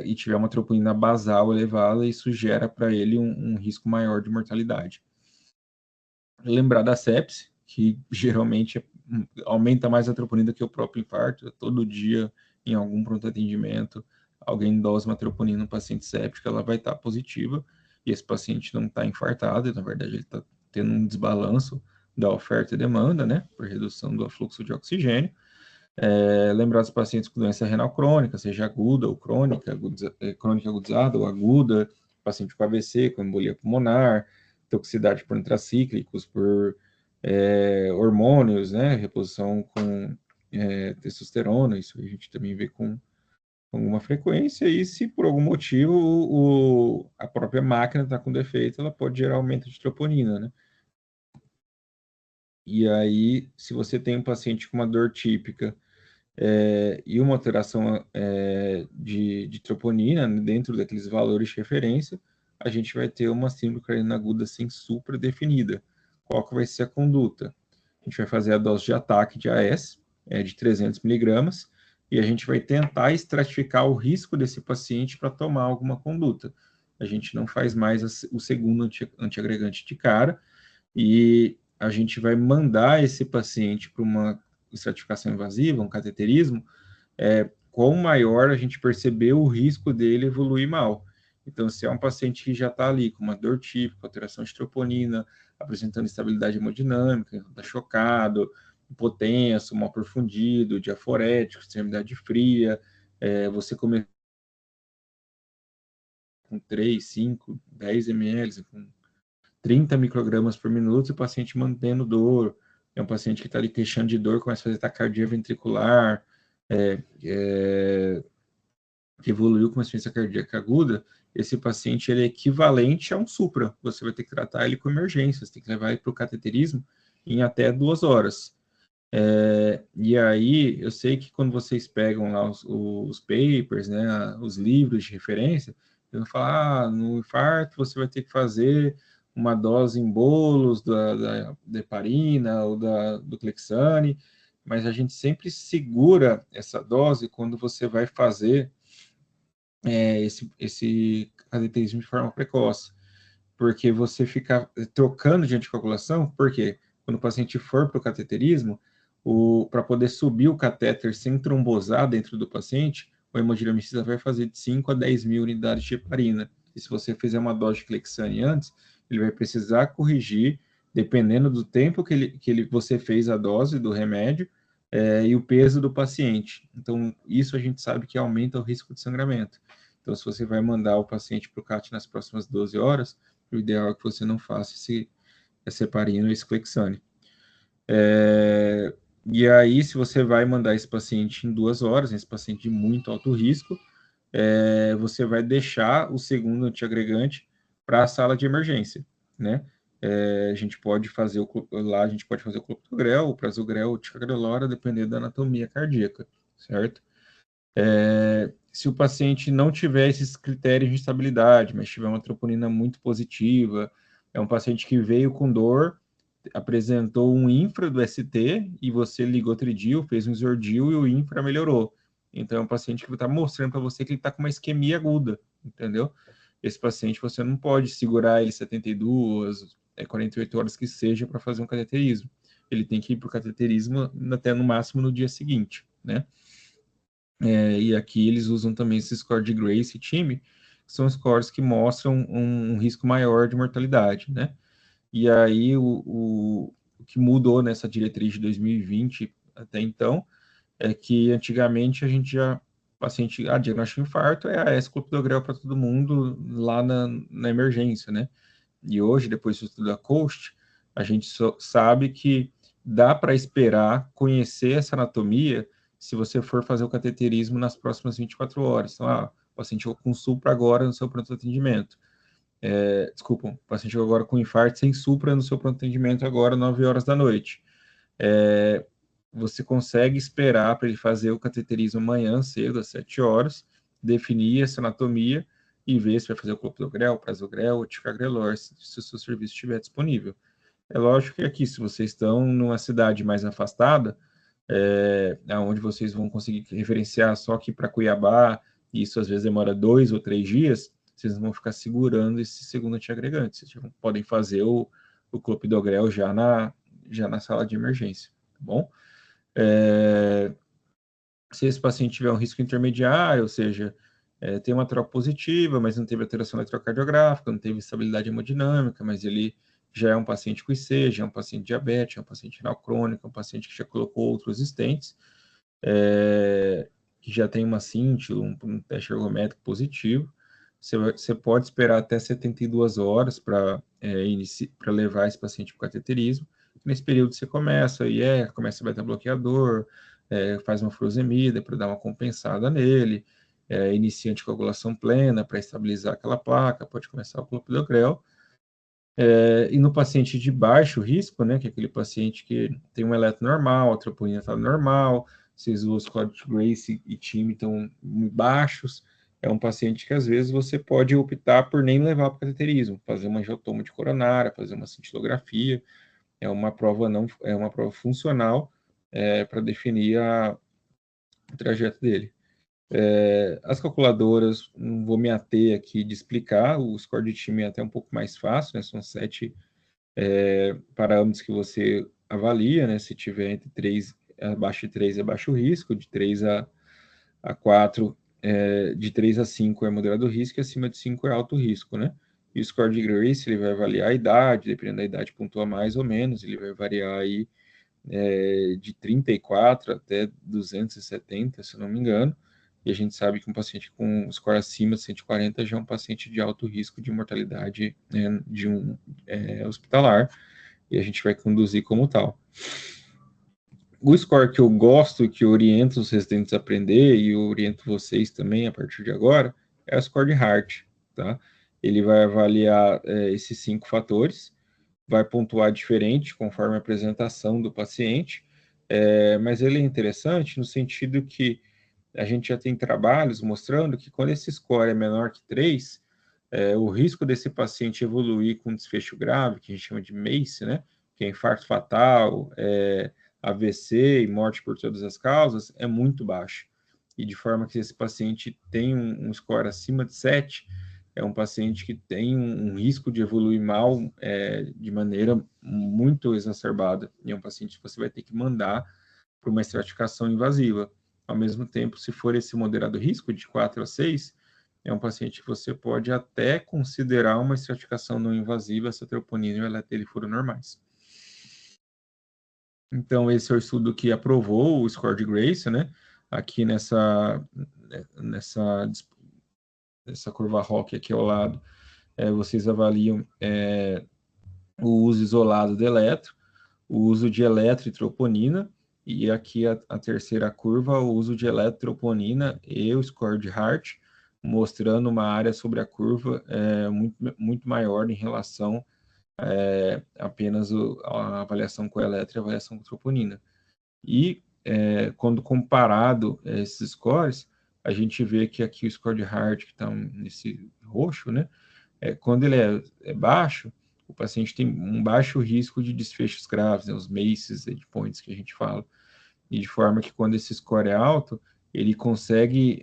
e tiver uma troponina basal elevada, isso gera para ele um risco maior de mortalidade. Lembrar da sepse, que geralmente aumenta mais a troponina que o próprio infarto. Todo dia, em algum pronto atendimento, alguém dosa uma troponina no paciente séptico, ela vai estar positiva, e esse paciente não está infartado, e, na verdade ele está tendo um desbalanço da oferta e demanda, né, por redução do fluxo de oxigênio. Lembrar dos pacientes com doença renal crônica, seja aguda ou crônica, crônica agudizada ou aguda, paciente com AVC, com embolia pulmonar, toxicidade por intracíclicos, por hormônios, né, reposição com testosterona, isso a gente também vê com alguma frequência, e se por algum motivo a própria máquina está com defeito, ela pode gerar aumento de troponina, né? E aí, se você tem um paciente com uma dor típica e uma alteração de troponina, né, dentro daqueles valores de referência, a gente vai ter uma síndrome cardíaca aguda sem supra definida. Qual que vai ser a conduta? A gente vai fazer a dose de ataque de AS, de 300 miligramas, e a gente vai tentar estratificar o risco desse paciente para tomar alguma conduta. A gente não faz mais o segundo antiagregante de cara, e a gente vai mandar esse paciente para uma estratificação invasiva, um cateterismo, quão maior a gente perceber o risco dele evoluir mal. Então, se é um paciente que já está ali com uma dor típica, alteração de troponina, apresentando instabilidade hemodinâmica, está chocado, hipotenso, mal perfundido, diaforético, extremidade fria, você começa com 3, 5, 10 ml, com 30 microgramas por minuto, e o paciente mantendo dor, é um paciente que está ali queixando de dor, começa a fazer taquicardia ventricular, que evoluiu com uma insuficiência cardíaca aguda, esse paciente ele é equivalente a um supra. Você vai ter que tratar ele com emergência, você tem que levar ele para o cateterismo em até 2 horas. E aí, eu sei que quando vocês pegam lá os papers, né, os livros de referência, eles vão falar, no infarto você vai ter que fazer uma dose em bolos da heparina ou do Clexane, mas a gente sempre segura essa dose quando você vai fazer esse cateterismo de forma precoce, porque você fica trocando de anticoagulação, porque quando o paciente for para o cateterismo, para poder subir o catéter sem trombosar dentro do paciente, o hemodinámicista vai fazer de 5 a 10 mil unidades de heparina. E se você fizer uma dose de Clexane antes, ele vai precisar corrigir, dependendo do tempo que você fez a dose do remédio, e o peso do paciente. Então, isso a gente sabe que aumenta o risco de sangramento. Então, se você vai mandar o paciente para o CAT nas próximas 12 horas, o ideal é que você não faça essa heparina ou esse Clexane. E aí, se você vai mandar esse paciente em 2 horas, esse paciente de muito alto risco, você vai deixar o segundo antiagregante para a sala de emergência, né? a gente pode fazer lá a gente pode fazer o clopidogrel, o prasugrel, o ticagrelor, dependendo da anatomia cardíaca, certo? Se o paciente não tiver esses critérios de estabilidade, mas tiver uma troponina muito positiva, é um paciente que veio com dor, apresentou um infra do ST e você ligou tridil, fez um isordil e o infra melhorou. Então é um paciente que está mostrando para você que ele está com uma isquemia aguda, entendeu? Esse paciente você não pode segurar ele 72, 48 horas que seja para fazer um cateterismo. Ele tem que ir para o cateterismo até no máximo no dia seguinte, né? E aqui eles usam também esse score de Grace e time, que são scores que mostram um risco maior de mortalidade, né? E aí o que mudou nessa diretriz de 2020 até então é que antigamente a gente já paciente diagnóstico de infarto é AS clopidogrel para todo mundo lá na emergência, né? E hoje, depois do estudo da COAST, a gente sabe que dá para esperar conhecer essa anatomia se você for fazer o cateterismo nas próximas 24 horas. Então, o paciente com supra agora no seu pronto atendimento. Desculpa, o paciente chegou agora com infarto sem supra no seu pronto atendimento agora, 9 horas da noite. Você consegue esperar para ele fazer o cateterismo amanhã cedo, às 7 horas, definir essa anatomia e ver se vai fazer o clopidogrel, o prasugrel, o ticagrelor, se o seu serviço estiver disponível. É lógico que aqui, se vocês estão numa cidade mais afastada, onde vocês vão conseguir referenciar só aqui para Cuiabá, e isso às vezes demora 2 ou 3 dias, vocês vão ficar segurando esse segundo antiagregante. Vocês podem fazer o clopidogrel já na sala de emergência, tá bom? Se esse paciente tiver um risco intermediário, ou seja, tem uma troca positiva, mas não teve alteração eletrocardiográfica, não teve estabilidade hemodinâmica, mas ele já é um paciente com IC, já é um paciente diabético, é um paciente renal crônico, é um paciente que já colocou outros stents, que já tem uma cíntico, um teste ergométrico positivo, você pode esperar até 72 horas para levar esse paciente para o cateterismo. Nesse período você começa o beta-bloqueador, faz uma furosemida para dar uma compensada nele, inicia anticoagulação plena para estabilizar aquela placa, pode começar o clopidogrel. E no paciente de baixo risco, né, que é aquele paciente que tem um eletro normal, a troponina está normal, vocês os códigos Grace e time estão baixos, é um paciente que às vezes você pode optar por nem levar para o cateterismo, fazer uma angiotoma de coronária, fazer uma cintilografia, é uma prova funcional para definir o trajeto dele. As calculadoras, não vou me ater aqui de explicar, o score de time é até um pouco mais fácil, né? São 7 parâmetros que você avalia, né? Se tiver entre 3, abaixo de 3 é baixo risco, de 3 a 4, de 3 a 5 é moderado risco, e acima de 5 é alto risco, né? E o score de Grace, ele vai avaliar a idade, dependendo da idade, pontua mais ou menos, ele vai variar aí de 34 até 270, se eu não me engano, e a gente sabe que um paciente com score acima de 140 já é um paciente de alto risco de mortalidade hospitalar, e a gente vai conduzir como tal. O score que eu gosto e que eu oriento os residentes a aprender, e eu oriento vocês também a partir de agora, é o score de Hart, tá? Ele vai avaliar esses 5 fatores, vai pontuar diferente conforme a apresentação do paciente, mas ele é interessante no sentido que a gente já tem trabalhos mostrando que quando esse score é menor que 3, o risco desse paciente evoluir com desfecho grave, que a gente chama de MACE, né, que é infarto fatal, AVC e morte por todas as causas, é muito baixo. E de forma que esse paciente tem um score acima de 7, é um paciente que tem um risco de evoluir mal de maneira muito exacerbada. E é um paciente que você vai ter que mandar para uma estratificação invasiva. Ao mesmo tempo, se for esse moderado risco, de 4 a 6, é um paciente que você pode até considerar uma estratificação não invasiva se a troponina e o eletro dele forem normais. Então, esse é o estudo que aprovou o score de Grace, né? Aqui nessa curva ROC aqui ao lado, vocês avaliam o uso isolado de eletro, o uso de eletro e troponina, e aqui a terceira curva, o uso de eletro, troponina e o score de Hart, mostrando uma área sobre a curva muito, muito maior em relação apenas a avaliação com eletro e a avaliação com troponina. E quando comparado esses scores, a gente vê que aqui o score de Hart, que está nesse roxo, né? Quando ele é baixo, o paciente tem um baixo risco de desfechos graves, né, os MACEs, endpoints que a gente fala, e de forma que quando esse score é alto, ele consegue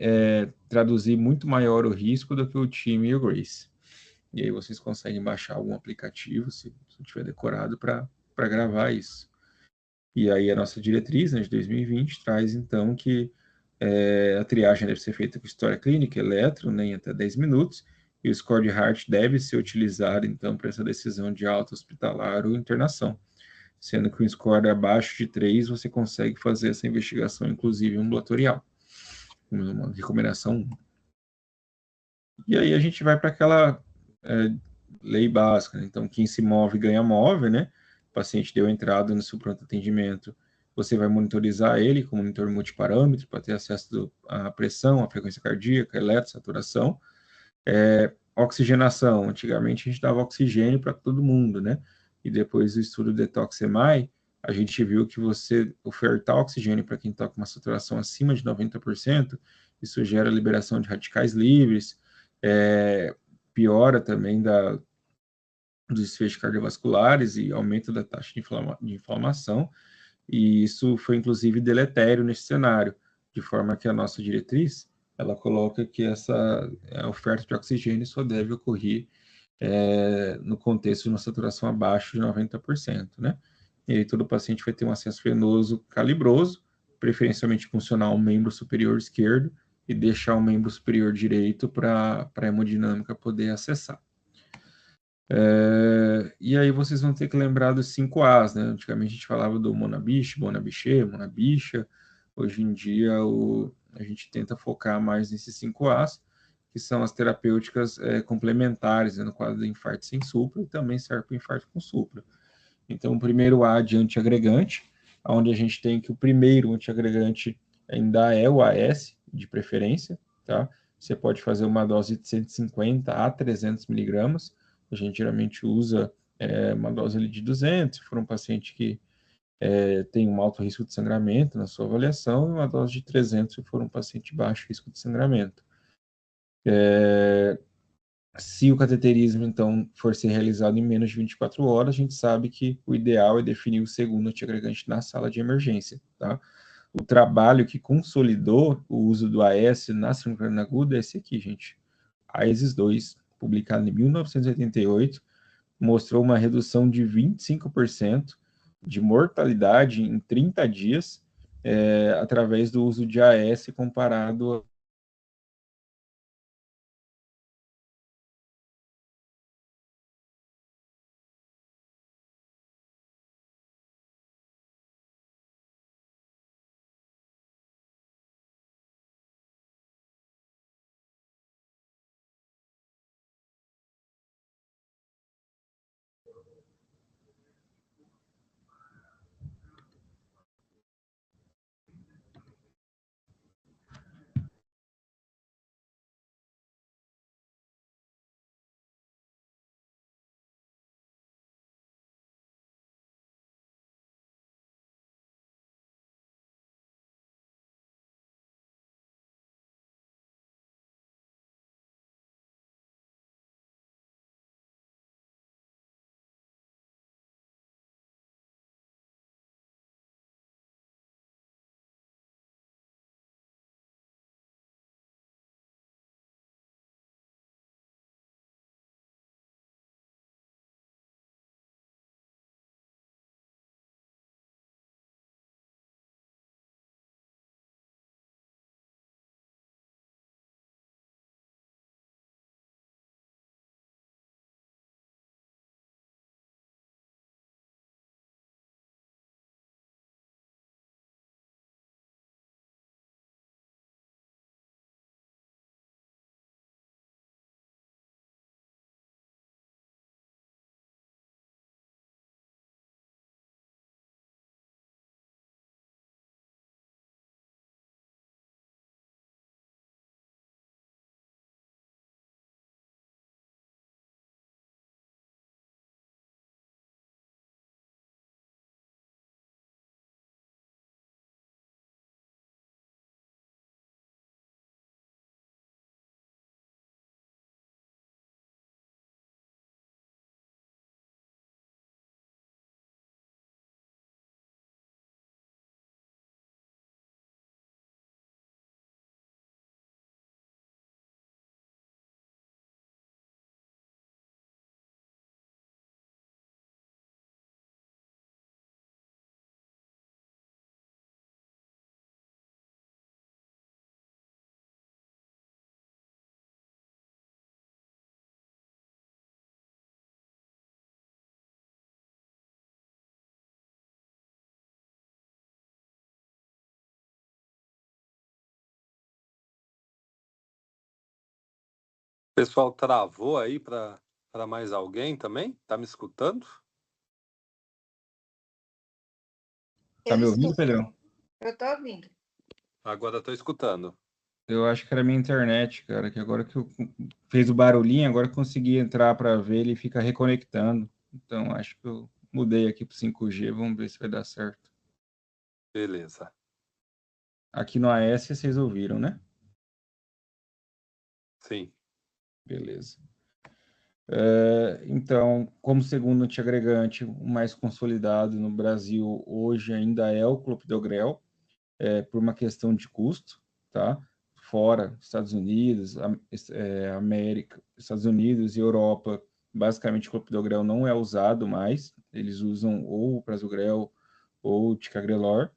traduzir muito maior o risco do que o TIM e o GRACE. E aí vocês conseguem baixar algum aplicativo, se tiver decorado, para gravar isso. E aí a nossa diretriz, né, de 2020 traz então que a triagem deve ser feita com história clínica, eletro, né, em até 10 minutos, e o score de Hart deve ser utilizado então para essa decisão de alta hospitalar ou internação. Sendo que um score abaixo de 3, você consegue fazer essa investigação, inclusive ambulatorial, uma recomendação. E aí a gente vai para aquela lei básica, né? Então, quem se move ganha move, né? O paciente deu entrada no seu pronto atendimento, você vai monitorizar ele com monitor multiparâmetro para ter acesso à pressão, à frequência cardíaca, eletrosaturação. Oxigenação, antigamente a gente dava oxigênio para todo mundo, né? E depois do estudo Detox EMI, a gente viu que você ofertar oxigênio para quem está com uma saturação acima de 90%, isso gera liberação de radicais livres, piora também dos desfechos cardiovasculares e aumento da taxa de inflamação, e isso foi inclusive deletério nesse cenário, de forma que a nossa diretriz, ela coloca que essa oferta de oxigênio só deve ocorrer no contexto de uma saturação abaixo de 90%, né? E aí todo paciente vai ter um acesso venoso calibroso, preferencialmente funcionar o membro superior esquerdo e deixar o membro superior direito para a hemodinâmica poder acessar. E aí vocês vão ter que lembrar dos 5 As, né? Antigamente a gente falava do Monabiche, Bonabiche, Monabicha. Hoje em dia a gente tenta focar mais nesses 5 As, que são as terapêuticas complementares, né, no quadro do infarto sem supra, e também serve para o infarto com supra. Então, o primeiro A de antiagregante, onde a gente tem que o primeiro antiagregante ainda é o AS, de preferência, tá? Você pode fazer uma dose de 150 a 300 miligramas. A gente geralmente usa uma dose ali de 200, se for um paciente que tem um alto risco de sangramento na sua avaliação, e uma dose de 300 se for um paciente de baixo risco de sangramento. Se o cateterismo, então, for ser realizado em menos de 24 horas, a gente sabe que o ideal é definir o segundo antiagregante na sala de emergência, tá? O trabalho que consolidou o uso do AS na síndrome aguda é esse aqui, gente. AESIS 2, publicado em 1988, mostrou uma redução de 25% de mortalidade em 30 dias através do uso de AS comparado Pessoal, travou aí para mais alguém também? Tá me escutando? Tá me ouvindo, Pedrão? Eu tô ouvindo. Agora estou escutando. Eu acho que era minha internet, cara, que agora que eu fez o barulhinho, agora eu consegui entrar para ver, ele fica reconectando. Então, acho que eu mudei aqui para 5G, vamos ver se vai dar certo. Beleza. Aqui no AS vocês ouviram, né? Sim. Beleza. Então, como segundo antiagregante, o mais consolidado no Brasil hoje ainda é o clopidogrel, por uma questão de custo, tá? Fora Estados Unidos, América, Estados Unidos e Europa, basicamente o clopidogrel não é usado mais, eles usam ou o prasugrel ou o ticagrelor.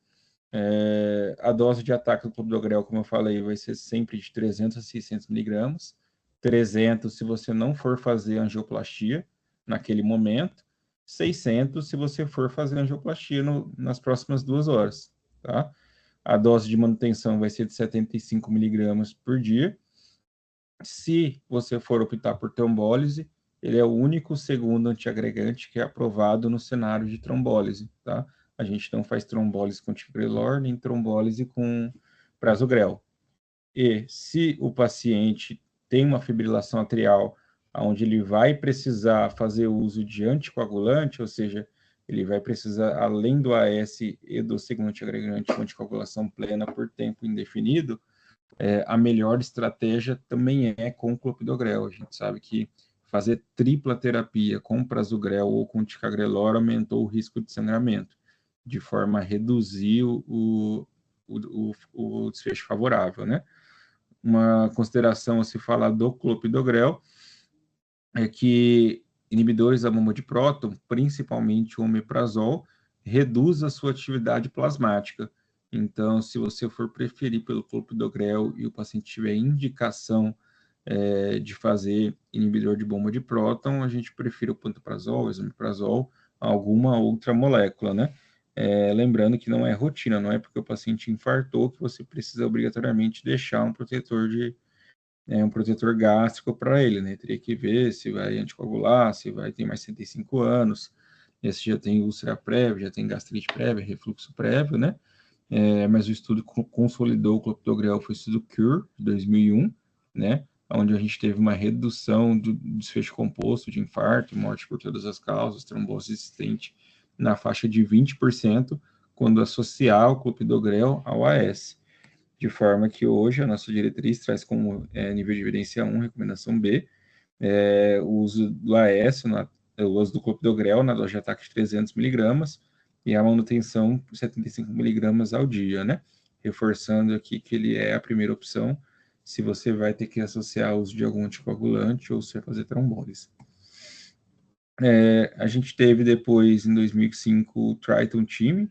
A dose de ataque do clopidogrel, como eu falei, vai ser sempre de 300 a 600 miligramas. 300 se você não for fazer angioplastia naquele momento. 600 se você for fazer angioplastia nas próximas 2 horas, tá? A dose de manutenção vai ser de 75 miligramas por dia. Se você for optar por trombólise, ele é o único segundo antiagregante que é aprovado no cenário de trombólise, tá? A gente não faz trombólise com ticagrelor, nem trombólise com prasugrel. E se o paciente tem uma fibrilação atrial, onde ele vai precisar fazer uso de anticoagulante, ou seja, ele vai precisar, além do AS e do segundo antiagregante, com anticoagulação plena por tempo indefinido, a melhor estratégia também é com clopidogrel. A gente sabe que fazer tripla terapia com prasugrel ou com ticagrelor aumentou o risco de sangramento, de forma a reduzir o desfecho favorável, né? Uma consideração a se falar do clopidogrel é que inibidores da bomba de próton, principalmente o omeprazol, reduz a sua atividade plasmática. Então, se você for preferir pelo clopidogrel e o paciente tiver indicação de fazer inibidor de bomba de próton, a gente prefere o pantoprazol, o esomeprazol, alguma outra molécula, né? Lembrando que não é rotina, não é porque o paciente infartou que você precisa obrigatoriamente deixar um protetor gástrico para ele, né? Teria que ver se vai anticoagular, se vai ter mais 65 anos, se já tem úlcera prévia, já tem gastrite prévia, refluxo prévio, né? Mas o estudo consolidou o clopidogrel, foi o estudo CURE, de 2001, né? Onde a gente teve uma redução do desfecho composto de infarto, morte por todas as causas, trombose existente na faixa de 20%, quando associar o clopidogrel ao AS. De forma que hoje a nossa diretriz traz como nível de evidência 1, recomendação B, o uso do AS, o uso do clopidogrel na dose de ataque de 300 miligramas e a manutenção por 75 miligramas ao dia, né? Reforçando aqui que ele é a primeira opção se você vai ter que associar o uso de algum anticoagulante ou se vai fazer trombólise. A gente teve depois, em 2005, o Triton Time,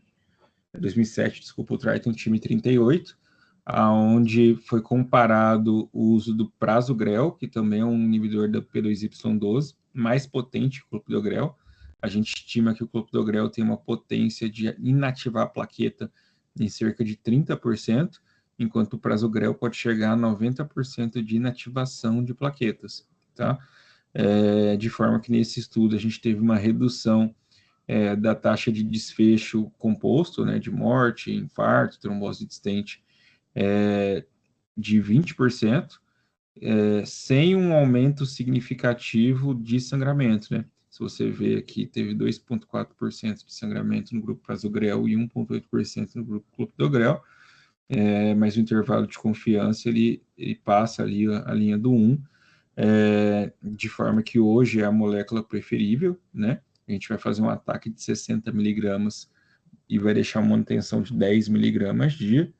2007, desculpa, o Triton Time 38, onde foi comparado o uso do prasugrel, que também é um inibidor da P2Y12, mais potente que o clopidogrel. A gente estima que o clopidogrel tem uma potência de inativar a plaqueta em cerca de 30%, enquanto o prasugrel pode chegar a 90% de inativação de plaquetas, tá? De forma que nesse estudo a gente teve uma redução da taxa de desfecho composto, né, de morte, infarto, trombose disstente, de 20%, sem um aumento significativo de sangramento, né? Se você vê aqui, teve 2,4% de sangramento no grupo prasugrel e 1,8% no grupo clopidogrel, mas o intervalo de confiança, ele passa ali a linha do 1, de forma que hoje é a molécula preferível, né? A gente vai fazer um ataque de 60 miligramas e vai deixar uma manutenção de 10 miligramas dia.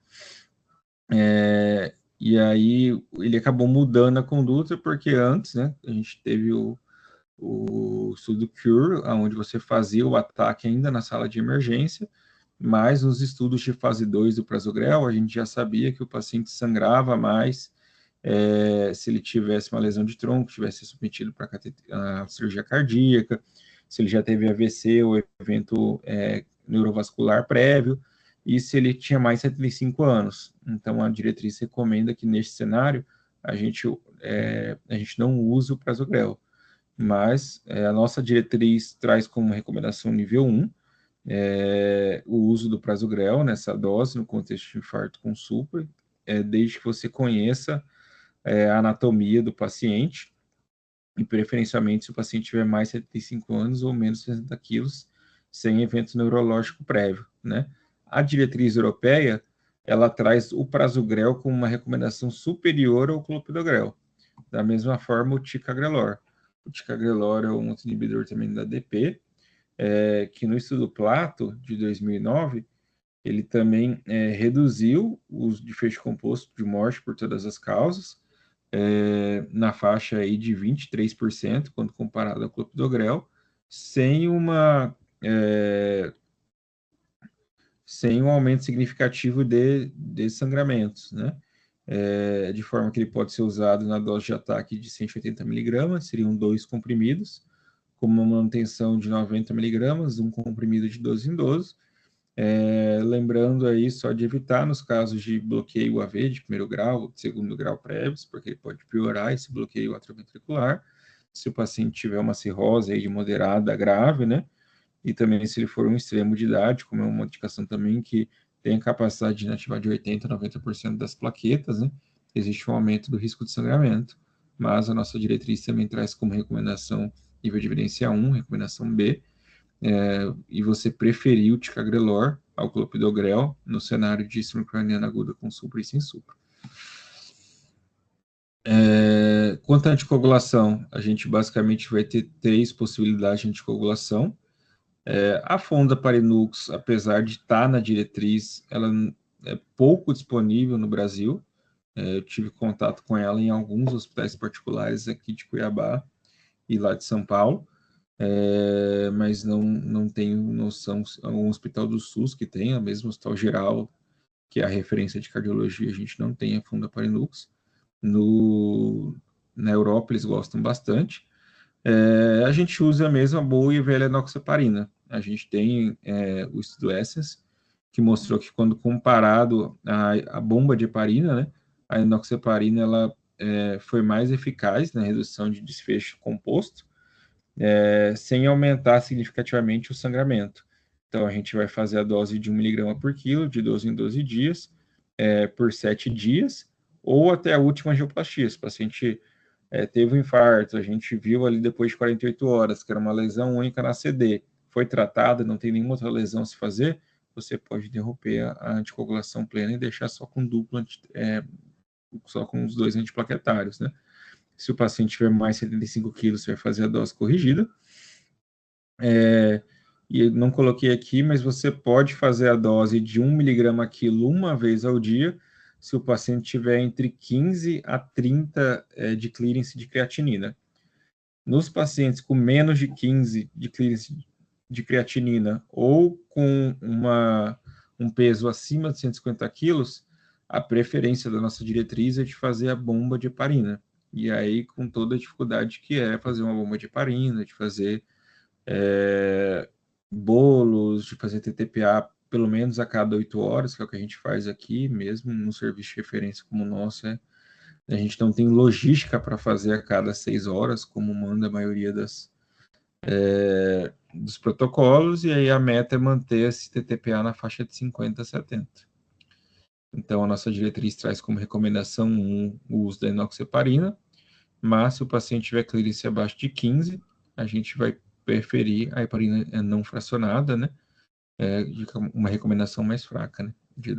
E aí ele acabou mudando a conduta, porque antes, né, a gente teve o estudo CURE, onde você fazia o ataque ainda na sala de emergência, mas nos estudos de fase 2 do prasugrel, a gente já sabia que o paciente sangrava mais se ele tivesse uma lesão de tronco, tivesse submetido para a cirurgia cardíaca, se ele já teve AVC ou evento neurovascular prévio, e se ele tinha mais de 75 anos. Então, a diretriz recomenda que, neste cenário, a gente não usa o prasugrel, mas a nossa diretriz traz como recomendação nível 1 o uso do prasugrel nessa dose no contexto de infarto com supra, desde que você conheça a anatomia do paciente, e preferencialmente se o paciente tiver mais de 75 anos ou menos de 60 quilos, sem evento neurológico prévio, né? A diretriz europeia, ela traz o prasugrel como uma recomendação superior ao clopidogrel. Da mesma forma, o ticagrelor. O ticagrelor é um inibidor também da ADP, que no estudo Plato, de 2009, ele também reduziu o uso de feixe composto de morte por todas as causas, na faixa aí de 23%, quando comparado ao clopidogrel, sem um aumento significativo de sangramentos, né? De forma que ele pode ser usado na dose de ataque de 180 miligramas, seriam 2 comprimidos, com uma manutenção de 90 miligramas, um comprimido de 12 em 12, lembrando aí só de evitar nos casos de bloqueio AV de primeiro grau, de segundo grau prévios, porque ele pode piorar esse bloqueio atrioventricular, se o paciente tiver uma cirrose aí de moderada a grave, né? E também se ele for um extremo de idade, como é uma indicação também que tem a capacidade de inativar de 80% a 90% das plaquetas, né? Existe um aumento do risco de sangramento, mas a nossa diretriz também traz como recomendação nível de evidência 1, recomendação B, e você preferir o ticagrelor ao clopidogrel no cenário de síndrome craniana aguda com supra e sem supra. Quanto à anticoagulação, a gente basicamente vai ter 3 possibilidades de anticoagulação. A fondaparinux, apesar de estar na diretriz, ela é pouco disponível no Brasil. Eu tive contato com ela em alguns hospitais particulares aqui de Cuiabá e lá de São Paulo, mas não tenho noção, algum hospital do SUS que tenha, mesmo Hospital Geral, que é a referência de cardiologia, a gente não tem a fondaparinux. Na Europa eles gostam bastante. A gente usa a mesma boa e velha enoxaparina. A gente tem o estudo Essence, que mostrou que quando comparado à bomba de heparina, né, a enoxaparina ela foi mais eficaz na redução de desfecho composto, sem aumentar significativamente o sangramento. Então, a gente vai fazer a dose de 1 miligrama por quilo, de 12 em 12 dias, por 7 dias, ou até a última angioplastia. Se o paciente teve um infarto, a gente viu ali depois de 48 horas, que era uma lesão única na CD, foi tratada, não tem nenhuma outra lesão a se fazer, você pode interromper a anticoagulação plena e deixar só com só com os 2 antiplaquetários, né? Se o paciente tiver mais de 75 quilos, você vai fazer a dose corrigida. E não coloquei aqui, mas você pode fazer a dose de 1 miligrama quilo uma vez ao dia, se o paciente tiver entre 15 a 30 de clearance de creatinina. Nos pacientes com menos de 15 de clearance de creatinina ou com um peso acima de 150 quilos, a preferência da nossa diretriz é de fazer a bomba de heparina. E aí, com toda a dificuldade que é fazer uma bomba de heparina, de fazer bolos, de fazer TTPA pelo menos a cada 8 horas, que é o que a gente faz aqui, mesmo num serviço de referência como o nosso, a gente não tem logística para fazer a cada 6 horas, como manda a maioria dos protocolos, e aí a meta é manter esse TTPA na faixa de 50 a 70. Então, a nossa diretriz traz como recomendação o uso da enoxaparina, mas se o paciente tiver clearance abaixo de 15, a gente vai preferir a heparina não fracionada, né? Uma recomendação mais fraca, né? De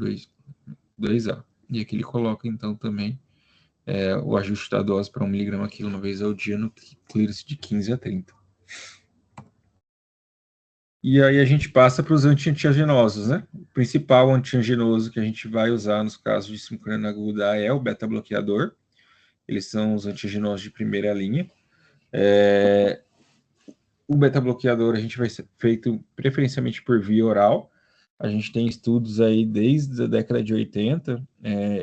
2A. E aqui ele coloca, então, também o ajuste da dose para 1 miligrama quilo uma vez ao dia no clearance de 15 a 30. E aí a gente passa para os anti-angiogenosos, né? O principal anti-angiogenoso que a gente vai usar nos casos de síndrome craniana aguda é o beta-bloqueador. Eles são os anti-angiogenosos de primeira linha. O beta-bloqueador a gente vai ser feito preferencialmente por via oral. A gente tem estudos aí desde a década de 80.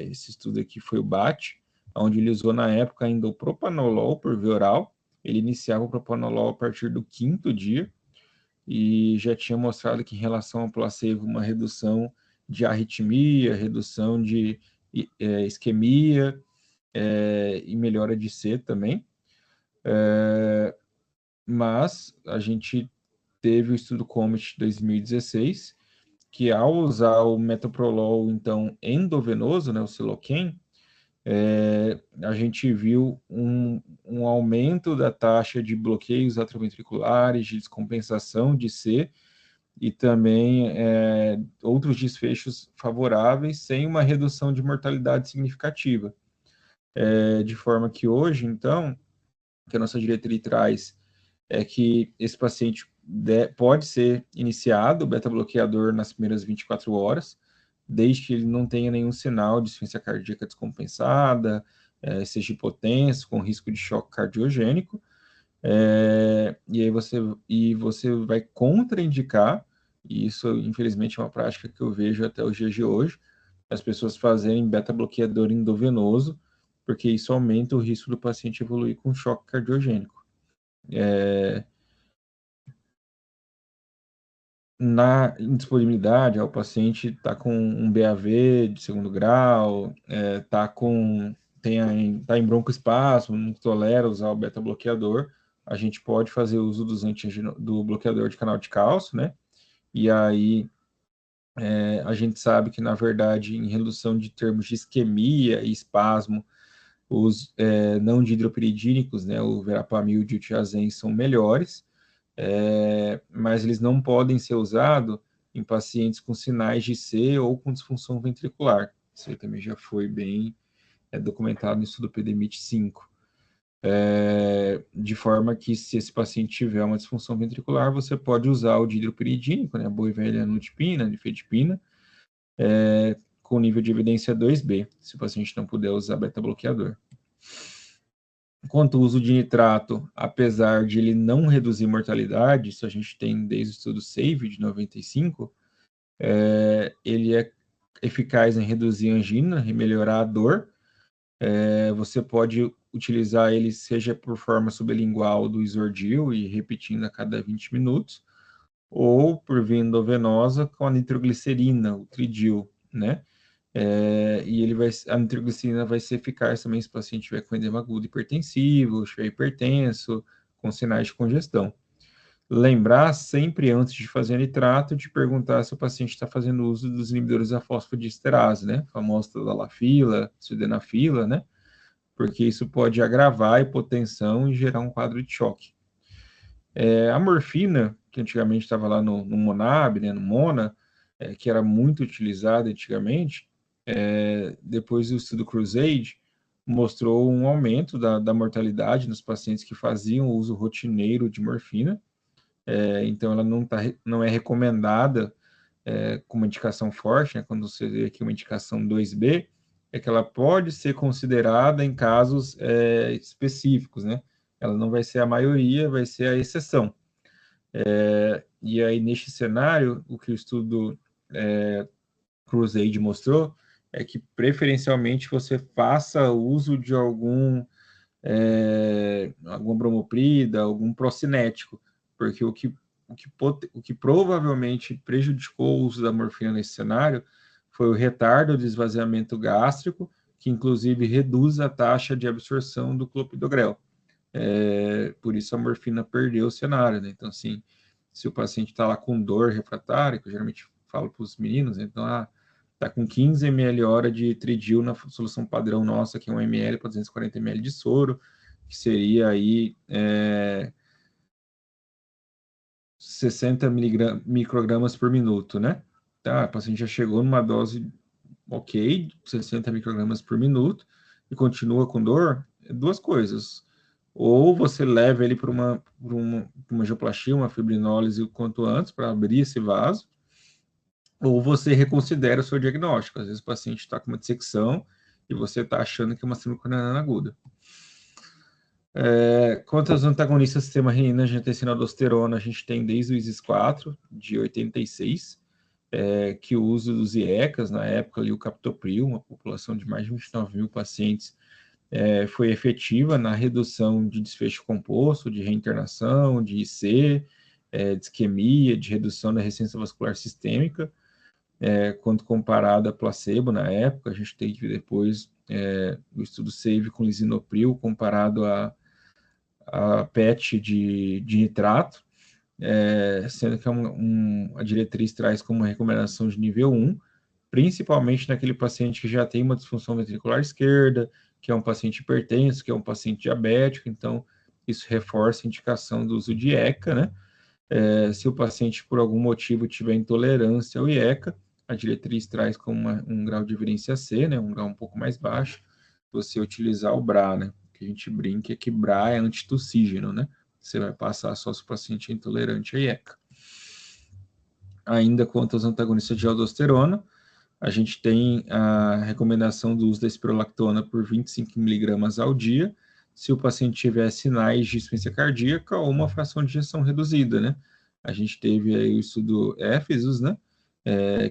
Esse estudo aqui foi o BAT, onde ele usou na época ainda o propanolol por via oral. Ele iniciava o propanolol a partir do 5º dia e já tinha mostrado que em relação ao placebo, uma redução de arritmia, redução de isquemia, e melhora de C também. Mas a gente teve o estudo COMET 2016, que ao usar o metoprolol, então, endovenoso, né, o Siloquen, a gente viu um aumento da taxa de bloqueios atrioventriculares, de descompensação de C, e também outros desfechos favoráveis, sem uma redução de mortalidade significativa. De forma que hoje, então, que a nossa diretriz traz é que esse paciente pode ser iniciado o beta-bloqueador nas primeiras 24 horas, desde que ele não tenha nenhum sinal de insuficiência cardíaca descompensada, seja hipotenso, com risco de choque cardiogênico, e aí você vai contraindicar, e isso infelizmente é uma prática que eu vejo até os dias de hoje, as pessoas fazerem beta-bloqueador endovenoso, porque isso aumenta o risco do paciente evoluir com choque cardiogênico. Na indisponibilidade, o paciente está com um BAV de segundo grau, está em broncoespasmo, não tolera usar o beta-bloqueador, a gente pode fazer uso do bloqueador de canal de cálcio, né? E aí a gente sabe que, na verdade, em redução de termos de isquemia e espasmo, os não dihidropiridínicos, né, o verapamil e o tiazem, são melhores, mas eles não podem ser usados em pacientes com sinais de C ou com disfunção ventricular. Isso aí também já foi bem documentado no estudo PDMIT-5. De forma que, se esse paciente tiver uma disfunção ventricular, você pode usar o dihidropiridínico, né, a boa e velha nifedipina, com nível de evidência 2B, se o paciente não puder usar beta-bloqueador. Quanto ao uso de nitrato, apesar de ele não reduzir mortalidade, isso a gente tem desde o estudo SAVE de 95, ele é eficaz em reduzir a angina e melhorar a dor. Você pode utilizar ele seja por forma sublingual do Isordil e repetindo a cada 20 minutos, ou por via endovenosa com a nitroglicerina, o Tridil, né? E a nitroglicerina vai ser eficaz também se o paciente tiver com edema agudo hipertensivo, estiver hipertenso, com sinais de congestão. Lembrar sempre, antes de fazer nitrato, de perguntar se o paciente está fazendo uso dos inibidores da fosfodiesterase, né? Famosa tadalafila, sildenafila, né? Porque isso pode agravar a hipotensão e gerar um quadro de choque. A morfina, que antigamente estava lá no Monab, né, no Mona, que era muito utilizada antigamente, depois do estudo Crusade, mostrou um aumento da mortalidade nos pacientes que faziam uso rotineiro de morfina. Então, ela não é recomendada com uma indicação forte, né, quando você vê aqui uma indicação 2B, é que ela pode ser considerada em casos específicos, né? Ela não vai ser a maioria, vai ser a exceção. E aí, neste cenário, o que o estudo Crusade mostrou é que, preferencialmente, você faça uso de alguma bromoprida, algum procinético, porque o que provavelmente prejudicou o uso da morfina nesse cenário foi o retardo do esvaziamento gástrico, que inclusive reduz a taxa de absorção do clopidogrel. Por isso a morfina perdeu o cenário, né? Então, assim, se o paciente está lá com dor refratária, que eu geralmente falo para os meninos, né? Então, está com 15 ml hora de Tridil na solução padrão nossa, que é 1 ml para 240 ml de soro, que seria aí 60 microgramas por minuto, né? Tá, o paciente já chegou numa dose ok, 60 microgramas por minuto, e continua com dor, duas coisas. Ou você leva ele para uma angioplastia, uma fibrinólise o quanto antes, para abrir esse vaso, ou você reconsidera o seu diagnóstico. Às vezes o paciente está com uma dissecção e você está achando que é uma síndrome coronariana aguda. Quanto aos antagonistas do sistema renina-angiotensina-aldosterona, a gente tem desde o ISIS-4, de 86, que o uso dos IECAs, na época ali o captopril, uma população de mais de 29 mil pacientes, foi efetiva na redução de desfecho composto, de reinternação, de IC, de isquemia, de redução da resistência vascular sistêmica. quando comparado a placebo na época. A gente teve depois o estudo SAVE com lisinopril comparado a PET de nitrato, sendo que a diretriz traz como recomendação de nível 1, principalmente naquele paciente que já tem uma disfunção ventricular esquerda, que é um paciente hipertenso, que é um paciente diabético. Então isso reforça a indicação do uso de ECA, né? Se o paciente, por algum motivo, tiver intolerância ao IECA, a diretriz traz como um grau de evidência C, né, um grau um pouco mais baixo, você utilizar o BRA, né? O que a gente brinca é que BRA é antitussígeno, né? Você vai passar só se o paciente é intolerante a IECA. Ainda quanto aos antagonistas de aldosterona, a gente tem a recomendação do uso da espirolactona por 25 mg ao dia, se o paciente tiver sinais de insuficiência cardíaca ou uma fração de ejeção reduzida, né? A gente teve aí o estudo EFESUS, né?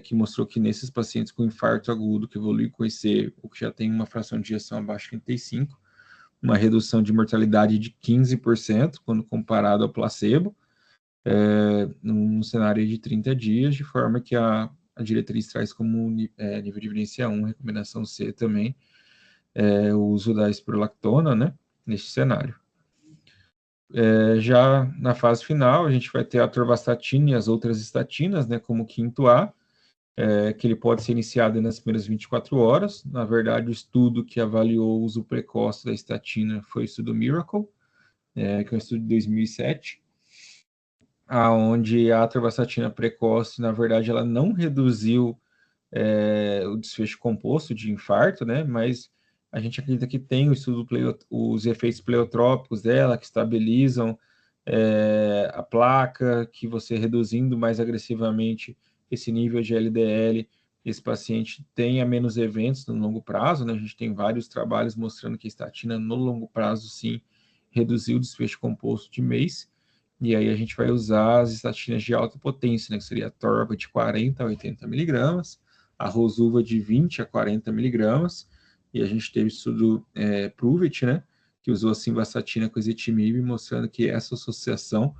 Que mostrou que nesses pacientes com infarto agudo que evolui com IC, ou que já tem uma fração de ejeção abaixo de 35, uma redução de mortalidade de 15% quando comparado ao placebo, num cenário de 30 dias, de forma que a diretriz traz como nível de evidência 1, recomendação C também, o uso da espirolactona, né, neste cenário. Já na fase final, a gente vai ter a atorvastatina e as outras estatinas, né, como quinto A, que ele pode ser iniciado nas primeiras 24 horas. Na verdade, o estudo que avaliou o uso precoce da estatina foi o estudo Miracle, que é um estudo de 2007, aonde a atorvastatina precoce, na verdade, ela não reduziu o desfecho composto de infarto, né? Mas a gente acredita que tem o estudo os efeitos pleiotrópicos dela, que estabilizam a placa, que você reduzindo mais agressivamente esse nível de LDL, esse paciente tenha menos eventos no longo prazo, né? A gente tem vários trabalhos mostrando que a estatina no longo prazo, sim, reduziu o desfecho composto de MACE. E aí a gente vai usar as estatinas de alta potência, né, que seria a Torva de 40 a 80 miligramas, a Rosuva de 20 a 40 miligramas, e a gente teve estudo Pruvit, né, que usou a simvastatina com ezetimibe, mostrando que essa associação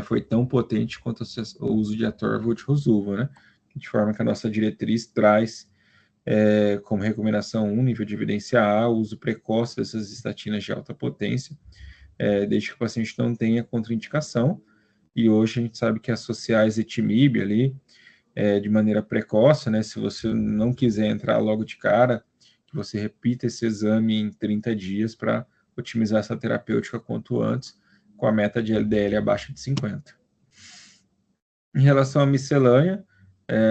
foi tão potente quanto o uso de Atorva ou de Rosuva, né, de forma que a nossa diretriz traz como recomendação 1, nível de evidência A, o uso precoce dessas estatinas de alta potência, desde que o paciente não tenha contraindicação. E hoje a gente sabe que associar ezetimibe ali de maneira precoce, né, se você não quiser entrar logo de cara, que você repita esse exame em 30 dias para otimizar essa terapêutica quanto antes, com a meta de LDL abaixo de 50. Em relação à miscelânea,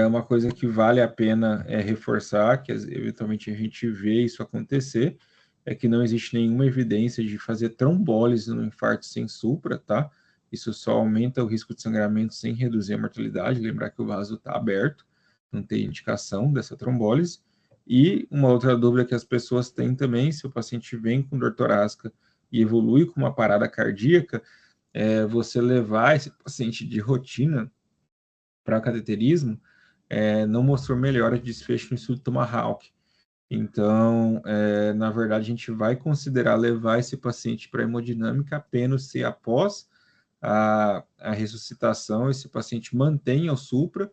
uma coisa que vale a pena reforçar, que eventualmente a gente vê isso acontecer, é que não existe nenhuma evidência de fazer trombólise no infarto sem supra, tá? Isso só aumenta o risco de sangramento sem reduzir a mortalidade. Lembrar que o vaso está aberto, não tem indicação dessa trombólise. E uma outra dúvida que as pessoas têm também, se o paciente vem com dor torácica e evolui com uma parada cardíaca, você levar esse paciente de rotina para cateterismo, não mostrou melhora de desfecho no estudo Tomahawk. Então, na verdade, a gente vai considerar levar esse paciente para hemodinâmica apenas se após a ressuscitação esse paciente mantenha o supra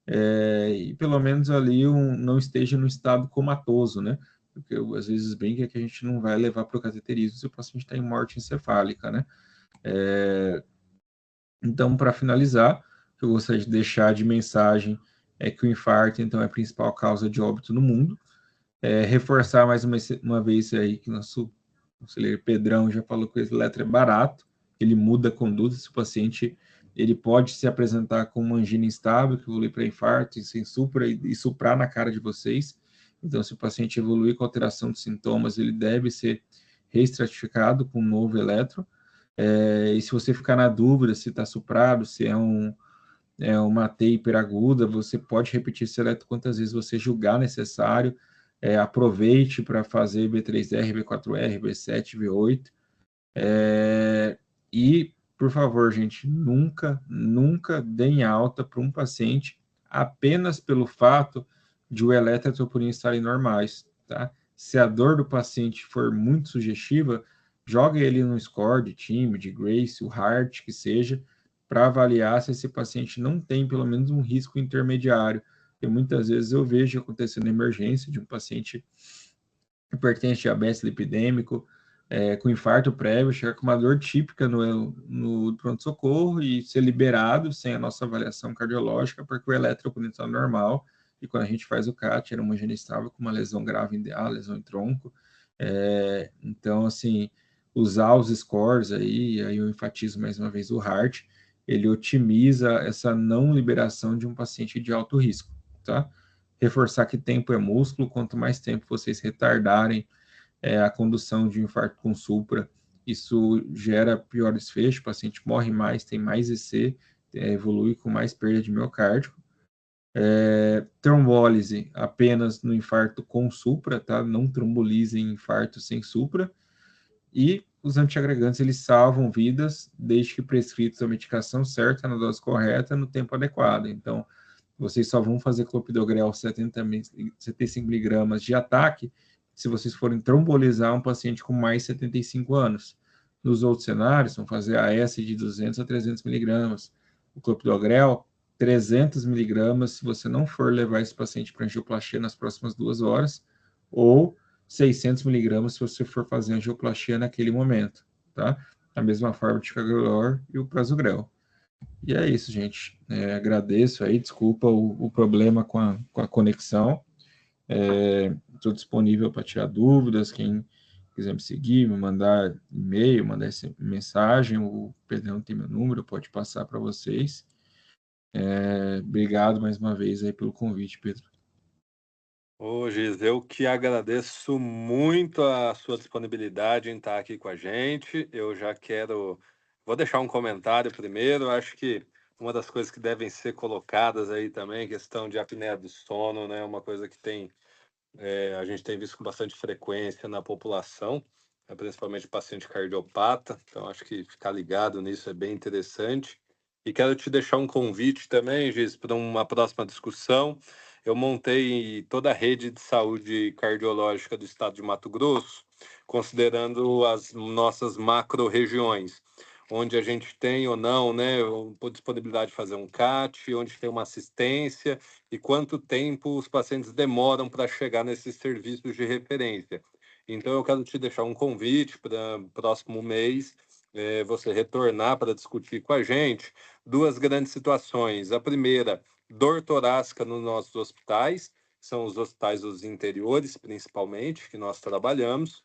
e pelo menos ali não esteja no estado comatoso, né? Porque eu, às vezes brinco que a gente não vai levar para o cateterismo se o paciente está em morte encefálica, né? Então, para finalizar, o que eu gostaria de deixar de mensagem é que o infarto, então, é a principal causa de óbito no mundo. Reforçar mais uma vez aí que nosso conselheiro Pedrão já falou que esse eletro é barato, ele muda a conduta. Se o paciente ele pode se apresentar com uma angina instável, que evolui para infarto, e sem supra, e suprar na cara de vocês. Então, se o paciente evoluir com alteração de sintomas, ele deve ser reestratificado com um novo eletro. E se você ficar na dúvida se está suprado, se uma T hiperaguda, você pode repetir esse eletro quantas vezes você julgar necessário. Aproveite para fazer B3R, B4R, B7, V8. E, por favor, gente, nunca deem alta para um paciente apenas pelo fato de o eletro e a troponina estarem normais, tá? Se a dor do paciente for muito sugestiva, joga ele no score de time, de Grace, o Heart, que seja, para avaliar se esse paciente não tem pelo menos um risco intermediário porque muitas vezes eu vejo acontecendo emergência de um paciente hipertenso, diabetes lipidêmico, com infarto prévio, chegar com uma dor típica no pronto-socorro e ser liberado sem a nossa avaliação cardiológica, porque o eletro está normal, e quando a gente faz o CAT, era uma estava com uma lesão grave em DA, lesão em tronco. Então, assim, usar os scores aí eu enfatizo mais uma vez o HEART, ele otimiza essa não liberação de um paciente de alto risco, tá? Reforçar que tempo é músculo, quanto mais tempo vocês retardarem a condução de infarto com supra, isso gera pior desfecho, o paciente morre mais, tem mais EC, evolui com mais perda de miocárdio. Trombólise apenas no infarto com supra, tá? Não trombolize em infarto sem supra. E os antiagregantes, eles salvam vidas desde que prescritos a medicação certa, na dose correta, no tempo adequado. Então, vocês só vão fazer clopidogrel 75 miligramas de ataque se vocês forem trombolizar um paciente com mais de 75 anos. Nos outros cenários, vão fazer AS de 200 a 300 miligramas. O clopidogrel, 300 miligramas se você não for levar esse paciente para angioplastia nas próximas 2 horas, ou 600 miligramas se você for fazer angioplastia naquele momento, tá? Da mesma forma de ticagrelor e o prasugrel. E é isso, gente. Agradeço aí, desculpa o problema com a conexão. Estou disponível para tirar dúvidas. Quem quiser me seguir, me mandar e-mail, mandar mensagem, o Pedrão tem meu número, pode passar para vocês. Obrigado mais uma vez aí pelo convite, Pedro. Ô, Giz, eu que agradeço muito a sua disponibilidade em estar aqui com a gente. Eu já vou deixar um comentário primeiro. Acho que uma das coisas que devem ser colocadas aí também, questão de apneia do sono, né? Uma coisa que a gente tem visto com bastante frequência na população, principalmente paciente cardiopata. Então, acho que ficar ligado nisso é bem interessante. E quero te deixar um convite também, Giz, para uma próxima discussão. Eu montei toda a rede de saúde cardiológica do estado de Mato Grosso, considerando as nossas macro-regiões, onde a gente tem ou não, né, disponibilidade de fazer um CAT, onde tem uma assistência e quanto tempo os pacientes demoram para chegar nesses serviços de referência. Então, eu quero te deixar um convite para o próximo mês, você retornar para discutir com a gente 2 grandes situações. A primeira, dor torácica nos nossos hospitais, são os hospitais dos interiores, principalmente, que nós trabalhamos.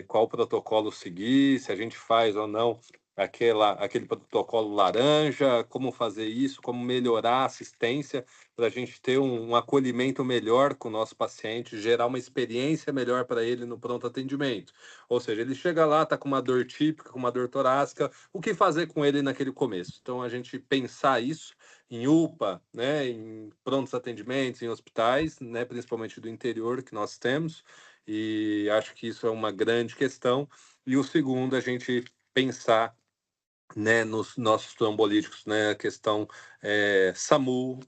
Qual protocolo seguir, se a gente faz ou não aquele protocolo laranja, como fazer isso, como melhorar a assistência para a gente ter um acolhimento melhor com o nosso paciente, gerar uma experiência melhor para ele no pronto atendimento. Ou seja, ele chega lá, está com uma dor típica, com uma dor torácica, o que fazer com ele naquele começo? Então, a gente pensar isso em UPA, né, em prontos atendimentos, em hospitais, né, principalmente do interior que nós temos, e acho que isso é uma grande questão. E o segundo, a gente pensar, né, nos nossos trombolíticos, né, a questão SAMU,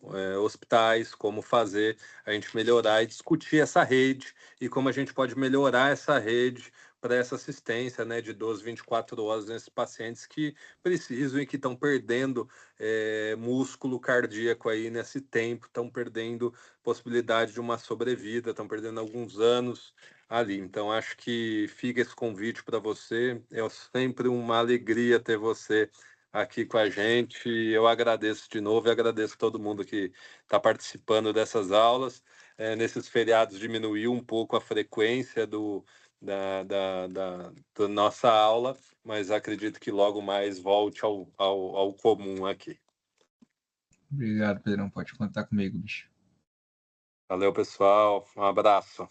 hospitais, como fazer a gente melhorar e discutir essa rede e como a gente pode melhorar essa rede para essa assistência, né, de 12, 24 horas nesses pacientes que precisam e que estão perdendo músculo cardíaco aí nesse tempo, estão perdendo possibilidade de uma sobrevida, estão perdendo alguns anos ali. Então, acho que fica esse convite para você. É sempre uma alegria ter você aqui com a gente. Eu agradeço de novo e agradeço todo mundo que está participando dessas aulas. Nesses feriados diminuiu um pouco a frequência da nossa aula, mas acredito que logo mais volte ao comum aqui. Obrigado, Pedrão. Pode contar comigo, bicho. Valeu, pessoal. Um abraço.